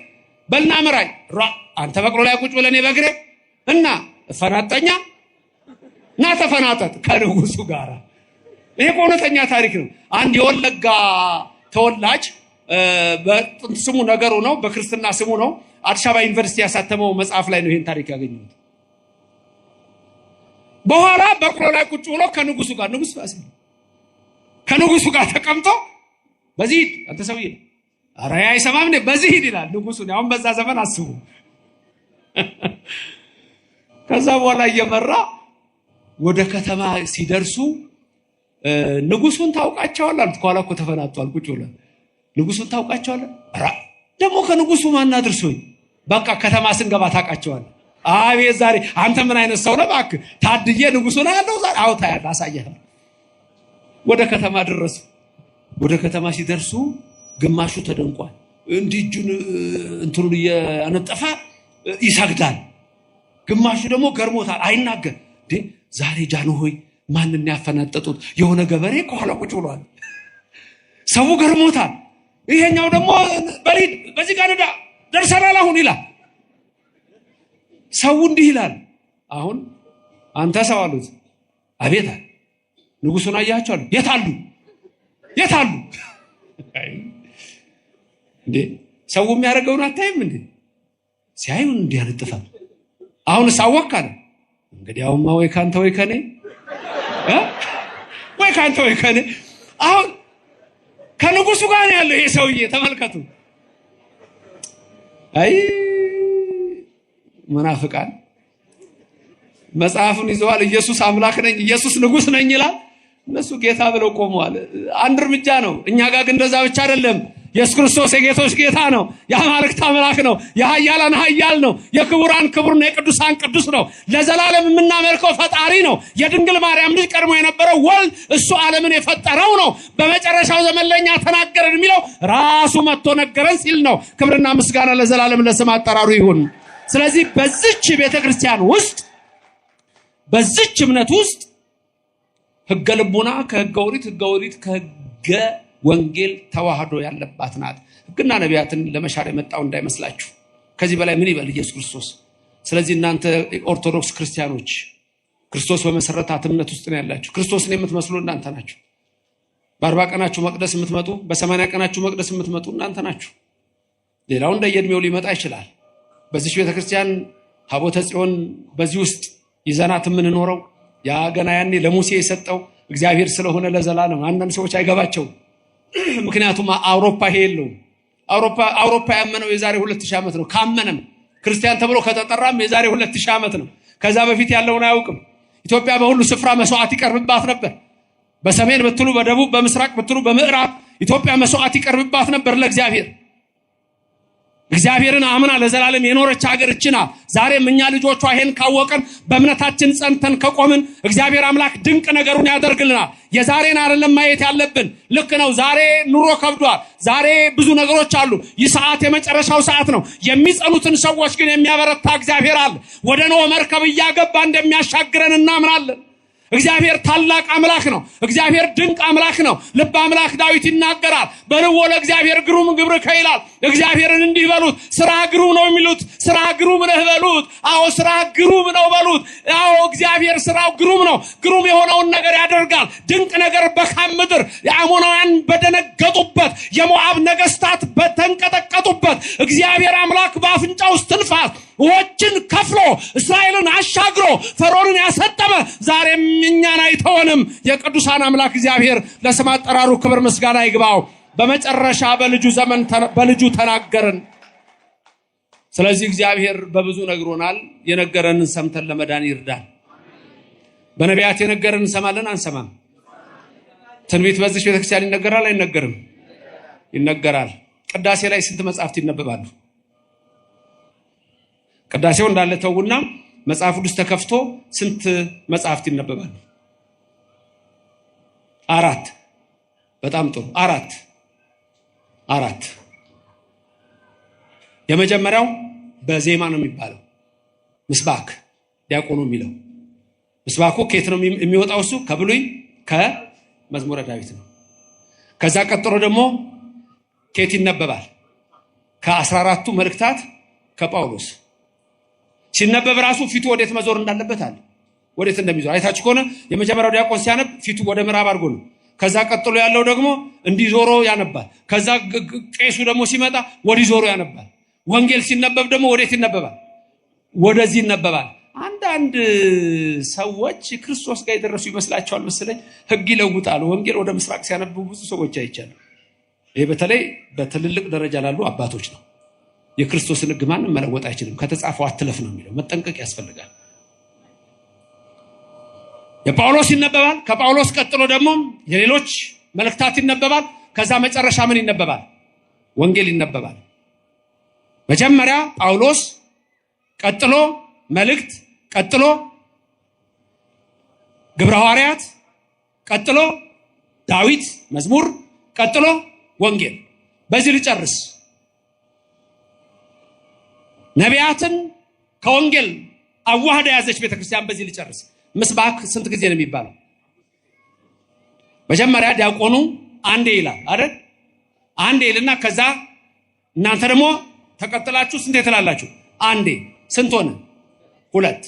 በልና ምራኝ። አንተ በቅሎ ላይ ቁጭ ብለህ እኔ በእግሬ እና ፈናጠኛ እና ተፈናጠጥ ከንጉሱ ጋር። ይሄ እውነተኛ ታሪክ ነው። አንድ የወለጋ ተወላጅ በጥንት ስሙ ነገሩ ነው፣ በክርስትና ስሙ ነው። አዲስ አበባ ዩኒቨርሲቲ ያሳተመው መጽሐፍ ላይ ነው ይሄን ታሪክ ያገኘሁት። በኋላ በቅሎ ላይ ቁጭ ብሎ ከንጉሱ ጋር ንጉስ ፋሲል ከንጉሱ ጋር ተቀምጦ በዚህ አንተ ሰውዬ ኧረ አይሰማም እንዴ በዚህ ሂድ ይላል ንጉሱ። አሁን በዛ ዘመን አስቡ። ከዛ በኋላ እየመራ ወደ ከተማ ሲደርሱ ንጉሱን ታውቃቸዋል አሉት። ከኋላ እኮ ተፈናጧል ቁጭ ብሎ ንጉሱን ታውቃቸዋል? ኧረ ደግሞ ከንጉሱ ማን አድርሶኝ? በቃ ከተማ ስንገባ ታውቃቸዋል። አቤት ዛሬ አንተ ምን አይነት ሰው ነህ እባክህ? ታድዬ ንጉሱን አያለው ዛሬ። አዎ ታያለህ፣ አሳየሃለሁ። ወደ ከተማ ደረሱ። ወደ ከተማ ሲደርሱ ግማሹ ተደንቋል። እንዲህ እጁን እንትኑን እያነጠፈ ይሰግዳል። ግማሹ ደግሞ ገርሞታል፣ አይናገር። ዛሬ ጃንሆይ ማንን ያፈናጠጡት? የሆነ ገበሬ ከኋላ ቁጭ ብሏል። ሰው ገርሞታል። ይሄኛው ደግሞ በሪድ በዚህ ጋር ደርሰናል አሁን ይላል። ሰው እንዲህ ይላል። አሁን አንተ ሰው አሉት። አቤት ንጉሱን አያቸው አሉ። የት አሉ? የት አሉ? እንዴ ሰው የሚያደርገውን አታይም እንዴ? ሲያዩን እንዲህ ያነጥፋል። አሁን ሳወካለ እንግዲያውማ ወይ ካንተ ወይ ከኔ ወይ ካንተ ወይ ከኔ። አሁን ከንጉሱ ጋር ያለው ይሄ ሰውዬ ተመልከቱ። አይ መናፍቃን መጽሐፉን ይዘዋል። ኢየሱስ አምላክ ነኝ፣ ኢየሱስ ንጉስ ነኝ ይላል። እነሱ ጌታ ብለው ቆመዋል። አንድ እርምጃ ነው። እኛ ጋር ግን እንደዛ ብቻ አይደለም። ኢየሱስ ክርስቶስ የጌቶች ጌታ ነው፣ የአማልክት አምላክ ነው፣ የኃያላን ኃያል ነው፣ የክቡራን ክቡር ነው፣ የቅዱሳን ቅዱስ ነው። ለዘላለም የምናመልከው ፈጣሪ ነው። የድንግል ማርያም ልጅ ቀድሞ የነበረው ወልድ፣ እሱ ዓለምን የፈጠረው ነው። በመጨረሻው ዘመን ለኛ ተናገረን የሚለው ራሱ መጥቶ ነገረን ሲል ነው። ክብርና ምስጋና ለዘላለም ለስም አጠራሩ ይሁን። ስለዚህ በዚች ቤተክርስቲያን ውስጥ በዚች እምነት ውስጥ ሕገ ልቡና ከሕገ ኦሪት፣ ሕገ ኦሪት ከሕገ ወንጌል ተዋህዶ ያለባት ናት። ሕግና ነቢያትን ለመሻር የመጣው እንዳይመስላችሁ። ከዚህ በላይ ምን ይበል ኢየሱስ ክርስቶስ? ስለዚህ እናንተ ኦርቶዶክስ ክርስቲያኖች ክርስቶስ በመሰረታት እምነት ውስጥ ነው ያላችሁ። ክርስቶስን የምትመስሉ እናንተ ናችሁ። በ40 ቀናችሁ መቅደስ የምትመጡ፣ በ80 ቀናችሁ መቅደስ የምትመጡ እናንተ ናችሁ። ሌላው እንደየእድሜው ሊመጣ ይችላል። በዚህ ቤተክርስቲያን ታቦተ ጽዮን በዚህ ውስጥ ይዘናት የምንኖረው ያ ገና ያኔ ለሙሴ የሰጠው እግዚአብሔር ስለሆነ ለዘላለም አንዳንድ ሰዎች አይገባቸውም። ምክንያቱም አውሮፓ ሄለው አውሮፓ ያመነው የዛሬ 2000 ዓመት ነው። ካመነም ክርስቲያን ተብሎ ከተጠራም የዛሬ 2000 ዓመት ነው። ከዛ በፊት ያለውን አያውቅም። ኢትዮጵያ በሁሉ ስፍራ መስዋዕት ይቀርብባት ነበር። በሰሜን ብትሉ፣ በደቡብ፣ በምስራቅ ብትሉ፣ በምዕራብ ኢትዮጵያ መስዋዕት ይቀርብባት ነበር ለእግዚአብሔር። እግዚአብሔርን አምና ለዘላለም የኖረች ሀገር እችና ዛሬም እኛ ልጆቿ ይሄን ካወቀን በእምነታችን ጸንተን ከቆምን እግዚአብሔር አምላክ ድንቅ ነገሩን ያደርግልናል። የዛሬን አይደለም ማየት ያለብን። ልክ ነው፣ ዛሬ ኑሮ ከብዷል። ዛሬ ብዙ ነገሮች አሉ። ይህ ሰዓት የመጨረሻው ሰዓት ነው። የሚጸኑትን ሰዎች ግን የሚያበረታ እግዚአብሔር አለ። ወደ ኖህ መርከብ እያገባ እንደሚያሻግረን እናምናለን። እግዚአብሔር ታላቅ አምላክ ነው። እግዚአብሔር ድንቅ አምላክ ነው። ልበ አምላክ ዳዊት ይናገራል። በልዎ ለእግዚአብሔር ግሩም ግብርከ ይላል። እግዚአብሔርን እንዲህ በሉት፣ ስራ ግሩም ነው የሚሉት ስራ ግሩም ነህ በሉት። አዎ ስራ ግሩም ነው በሉት። አዎ እግዚአብሔር ስራው ግሩም ነው። ግሩም የሆነውን ነገር ያደርጋል። ድንቅ ነገር በካም ምድር የአሞናውያን በደነገጡበት፣ የሞዓብ ነገስታት በተንቀጠቀጡበት እግዚአብሔር አምላክ በአፍንጫው እስትንፋስ ወጭን ከፍሎ እስራኤልን አሻግሮ ፈርዖንን ያሰጠመ ዛሬም እኛን አይተወንም። የቅዱሳን አምላክ እግዚአብሔር ለስም አጠራሩ ክብር ምስጋና ይግባው። በመጨረሻ በልጁ ዘመን በልጁ ተናገረን። ስለዚህ እግዚአብሔር በብዙ ነግሮናል። የነገረንን ሰምተን ለመዳን ይርዳል። በነቢያት የነገረንን እንሰማለን አንሰማም? ትንቢት በዚህ ቤተክርስቲያን ይነገራል አይነገርም? ይነገራል። ቅዳሴ ላይ ስንት መጻሕፍት ይነበባሉ? ቅዳሴው እንዳለ ተውና መጽሐፍ ቅዱስ ተከፍቶ ስንት መጽሐፍት ይነበባሉ? 4። በጣም ጥሩ 4 የመጀመሪያው በዜማ ነው የሚባለው። ምስባክ ዲያቆኑ የሚለው ምስባኩ ከየት ነው የሚወጣው? እሱ ከብሉይ ከመዝሙረ ዳዊት ነው። ከዛ ቀጥሎ ደግሞ ከየት ይነበባል? ከ14ቱ መልእክታት ከጳውሎስ ሲነበብ ራሱ ፊቱ ወዴት መዞር እንዳለበት አለ። ወዴት እንደሚዞር አይታችሁ ከሆነ የመጀመሪያው ዲያቆን ሲያነብ ፊቱ ወደ ምዕራብ አድርጎ ነው። ከዛ ቀጥሎ ያለው ደግሞ እንዲዞሮ ያነባል። ከዛ ቄሱ ደግሞ ሲመጣ ወዲህ ዞሮ ያነባል። ወንጌል ሲነበብ ደግሞ ወዴት ይነበባል? ወደዚህ ይነበባል። አንዳንድ ሰዎች ክርስቶስ ጋር የደረሱ ይመስላቸዋል መሰለኝ ሕግ ይለውጣሉ። ወንጌል ወደ ምስራቅ ሲያነቡ ብዙ ሰዎች አይቻለሁ። ይሄ በተለይ በትልልቅ ደረጃ ላሉ አባቶች ነው። የክርስቶስን ሕግ ማንም መለወጥ አይችልም። ከተጻፈው አትለፍ ነው የሚለው። መጠንቀቅ ያስፈልጋል። የጳውሎስ ይነበባል። ከጳውሎስ ቀጥሎ ደግሞ የሌሎች መልእክታት ይነበባል። ከዛ መጨረሻ ምን ይነበባል? ወንጌል ይነበባል። መጀመሪያ ጳውሎስ፣ ቀጥሎ መልእክት፣ ቀጥሎ ግብረ ሐዋርያት፣ ቀጥሎ ዳዊት መዝሙር፣ ቀጥሎ ወንጌል። በዚህ ልጨርስ። ነቢያትን ከወንጌል አዋህዳ ያዘች ቤተክርስቲያን። በዚህ ልጨርስ። ምስባክ ስንት ጊዜ ነው የሚባለው? መጀመሪያ ዲያቆኑ አንዴ ይላል አይደል? አንዴ ይልና ከዛ እናንተ ደግሞ ተቀጥላችሁ ስንት ትላላችሁ? አንዴ። ስንት ሆነ? 2።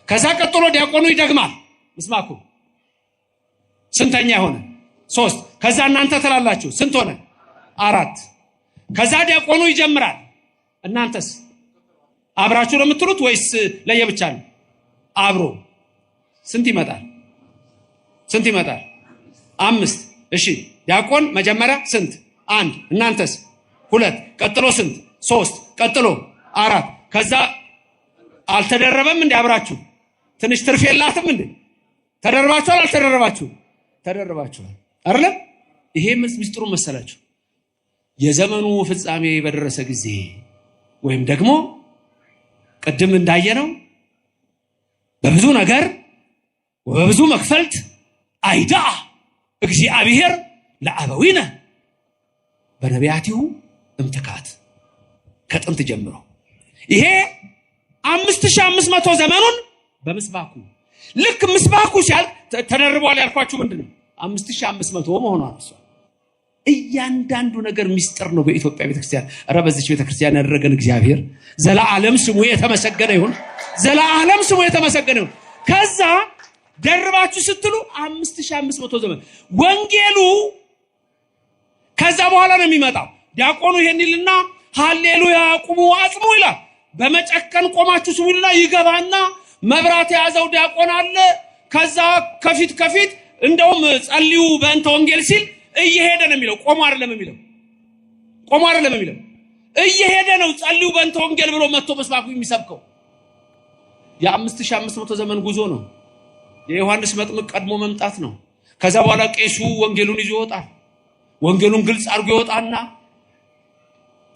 ከዛ ቀጥሎ ዲያቆኑ ይደግማል ምስባኩ። ስንተኛ ሆነ? 3። ከዛ እናንተ ትላላችሁ ስንት ሆነ? 4። ከዛ ዲያቆኑ ይጀምራል። እናንተስ አብራችሁ ነው የምትሉት ወይስ ለየብቻ ነው? አብሮ። ስንት ይመጣል? 5። እሺ ዲያቆን መጀመሪያ ስንት? 1። እናንተስ? 2። ቀጥሎ ስንት? 3። ቀጥሎ 4። ከዛ አልተደረበም እንዴ? አብራችሁ ትንሽ ትርፍ የላትም እንዴ? ተደርባችኋል? አልተደረባችሁ? ተደርባችኋል አይደል? ይሄ ምስጢሩ መሰላችሁ። የዘመኑ ፍጻሜ በደረሰ ጊዜ ወይም ደግሞ ቅድም እንዳየነው በብዙ ነገር ወበብዙ መክፈልት አይዳ እግዚአብሔር ለአበዊነ በነቢያቲሁ እምትካት። ከጥንት ጀምሮ ይሄ 5500 ዘመኑን በምስባኩ ልክ ምስባኩ ሲያልቅ ተደርቧል ያልኳችሁ ምንድነው? 5500 መሆኗ ነው። እያንዳንዱ ነገር ሚስጥር ነው በኢትዮጵያ ቤተክርስቲያን። ኧረ በዚች ቤተክርስቲያን ያደረገን እግዚአብሔር ዘላለም ስሙ የተመሰገነ ይሁን። ዘላለም ስሙ የተመሰገነ ይሁን። ከዛ ደርባችሁ ስትሉ 5500 ዘመን ወንጌሉ ከዛ በኋላ ነው የሚመጣው። ዲያቆኑ ይሄን ይልና ሃሌሉያ ቁሙ አጽሙ ይላል። በመጨከን ቆማችሁ ስሙልና ይገባና መብራት የያዘው ዲያቆን አለ። ከዛ ከፊት እንደውም ጸልዩ በእንተ ወንጌል ሲል እየሄደ ነው የሚለው። ቆሞ አይደለም የሚለው እየሄደ ነው ጸልዩ በእንተ ወንጌል ብሎ መጥቶ መስባኩ የሚሰብከው። የ5500 ዘመን ጉዞ ነው። የዮሐንስ መጥምቅ ቀድሞ መምጣት ነው። ከዛ በኋላ ቄሱ ወንጌሉን ይዞ ይወጣል። ወንጌሉን ግልጽ አድርጎ ይወጣና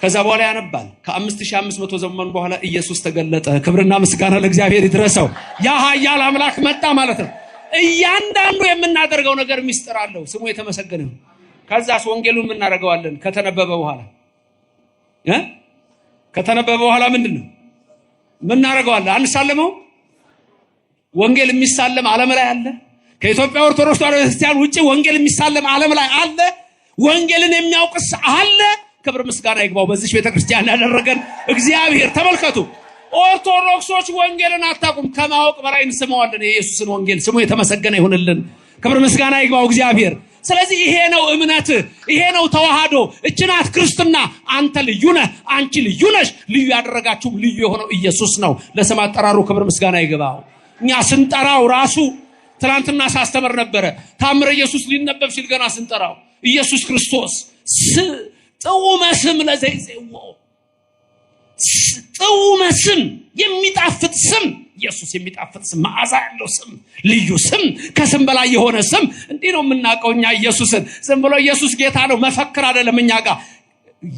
ከዛ በኋላ ያነባል። ከ5500 ዘመን በኋላ ኢየሱስ ተገለጠ። ክብርና ምስጋና ለእግዚአብሔር ይድረሰው። ያ ኃያል አምላክ መጣ ማለት ነው። እያንዳንዱ የምናደርገው ነገር ሚስጥር አለው። ስሙ የተመሰገነ ይሁን። ከዛስ ወንጌሉን ምን እናደርገዋለን? ከተነበበ በኋላ ምንድነው ምን እናደርገዋለን? አንሳለመው። ወንጌል የሚሳለም ዓለም ላይ አለ? ከኢትዮጵያ ኦርቶዶክስ ተዋሕዶ ክርስቲያን ውጪ ወንጌል የሚሳለም ዓለም ላይ አለ? ወንጌልን የሚያውቅስ አለ? ክብር ምስጋና ይግባው በዚህ ቤተክርስቲያን ያደረገን እግዚአብሔር። ተመልከቱ፣ ኦርቶዶክሶች ወንጌልን አታውቁም። ከማወቅ በላይ እንሰማዋለን የኢየሱስን ወንጌል። ስሙ የተመሰገነ ይሁንልን። ክብር ምስጋና ይግባው እግዚአብሔር። ስለዚህ ይሄ ነው እምነት፣ ይሄ ነው ተዋህዶ፣ እችናት ክርስትና። አንተ ልዩ ነህ፣ አንቺ ልዩ ነሽ። ልዩ ያደረጋችሁ ልዩ የሆነው ኢየሱስ ነው። ለስም አጠራሩ ክብር ምስጋና ይግባው። እኛ ስንጠራው ራሱ ትናንትና ሳስተምር ነበረ። ታምረ ኢየሱስ ሊነበብ ሲል ገና ስንጠራው ኢየሱስ ክርስቶስ ጥዑመ ስም ለዘይጼዎ፣ ጥዑመ ስም የሚጣፍጥ ስም፣ ኢየሱስ የሚጣፍጥ ስም፣ መዓዛ ያለው ስም፣ ልዩ ስም፣ ከስም በላይ የሆነ ስም። እንዲህ ነው የምናውቀው እኛ ኢየሱስን። ዝም ብሎ ኢየሱስ ጌታ ነው መፈክር አይደለም እኛ ጋር።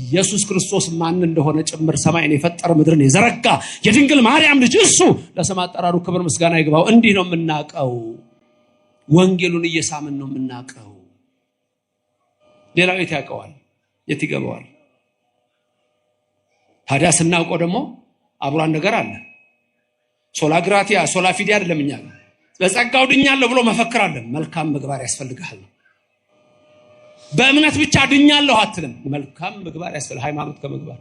ኢየሱስ ክርስቶስ ማን እንደሆነ ጭምር ሰማይን የፈጠረ ምድርን የዘረጋ የድንግል ማርያም ልጅ እሱ ለስም አጠራሩ ክብር ምስጋና ይግባው። እንዲህ ነው የምናውቀው። ወንጌሉን እየሳምን ነው የምናውቀው። ሌላው የት ያውቀዋል? የት ይገባዋል? ታዲያ ስናውቀው ደግሞ አብሯን ነገር አለ። ሶላ ግራቲያ ሶላ ፊዲ አይደለም። እኛ በጸጋው ድኛለሁ ብሎ መፈክር አለ። መልካም ምግባር ያስፈልጋል። በእምነት ብቻ ድኛለሁ አትልም። መልካም ምግባር ያስፈልጋል። ሃይማኖት ከምግባር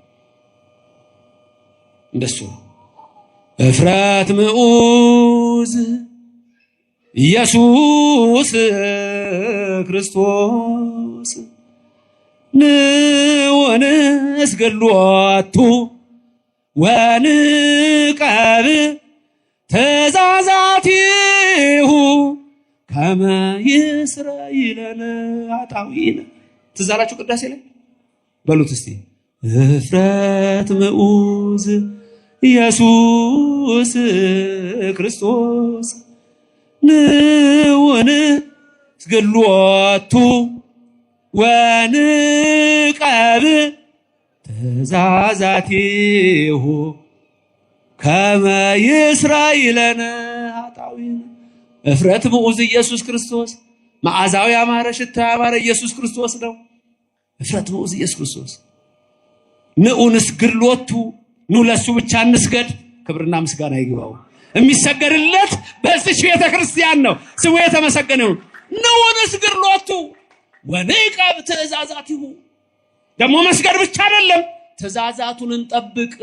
እንደሱ እፍረት ምዑዝ ኢየሱስ ክርስቶስ ንወንስ ገሎቱ ወንቀብ ትእዛዛቲሁ ከመ ይስረይለነ ኃጣውኢነ። ትዝ አላችሁ ቅዳሴ ላይ በሉት እስቲ። እፍረት ምዑዝ ኢየሱስ ክርስቶስ ንወንስ ገሎቱ ወንቀብ ትእዛዛቲሁ ከመ ይስረይለነ ኃጣውኢነ። እፍረት ምዑዝ ኢየሱስ ክርስቶስ፣ መዓዛው ያማረ ሽታ ያማረ ኢየሱስ ክርስቶስ ነው። እፍረት ምዑዝ ኢየሱስ ክርስቶስ። ንዑ ንስግድ ሎቱ፣ ኑ ለሱ ብቻ እንስገድ። ክብርና ምስጋና ይግባው። የሚሰገድለት በዚህ ቤተ ክርስቲያን ነው። ስሙ የተመሰገነ ይሁን። ንዑ ንስግድ ሎቱ ወንቀብ ትእዛዛቲሁ። ደግሞ መስገድ ብቻ አይደለም፣ ትእዛዛቱን እንጠብቅ።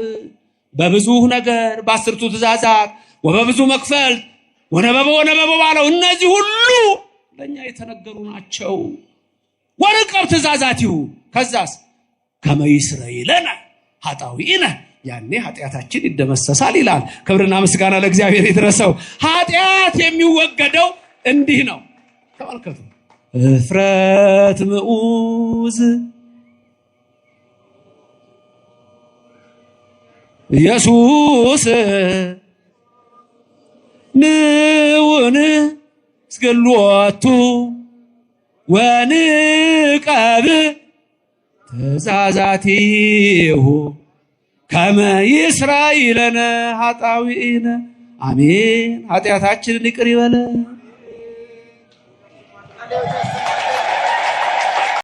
በብዙ ነገር በአስርቱ ትእዛዛት ወበብዙ መክፈልት ወነበበ ባለው እነዚህ ሁሉ ለኛ የተነገሩ ናቸው። ወንቀብ ትእዛዛቲሁ። ከዛስ ከመ ይስረይለነ ኃጣውኢነ፣ ያኔ ኃጢአታችን ይደመሰሳል ይላል። ክብርና ምስጋና ለእግዚአብሔር ይድረሰው። ኃጢአት የሚወገደው እንዲህ ነው። ተመልከቱ። እፍረት ምዑዝ ኢየሱስ ንውንስ ገሎቱ ወንቀብ ትእዛዛቲሁ ከመ ይስረይለነ ኃጣውኢነ። አሜን። ኃጢአታችንን ይቅር ይበለን።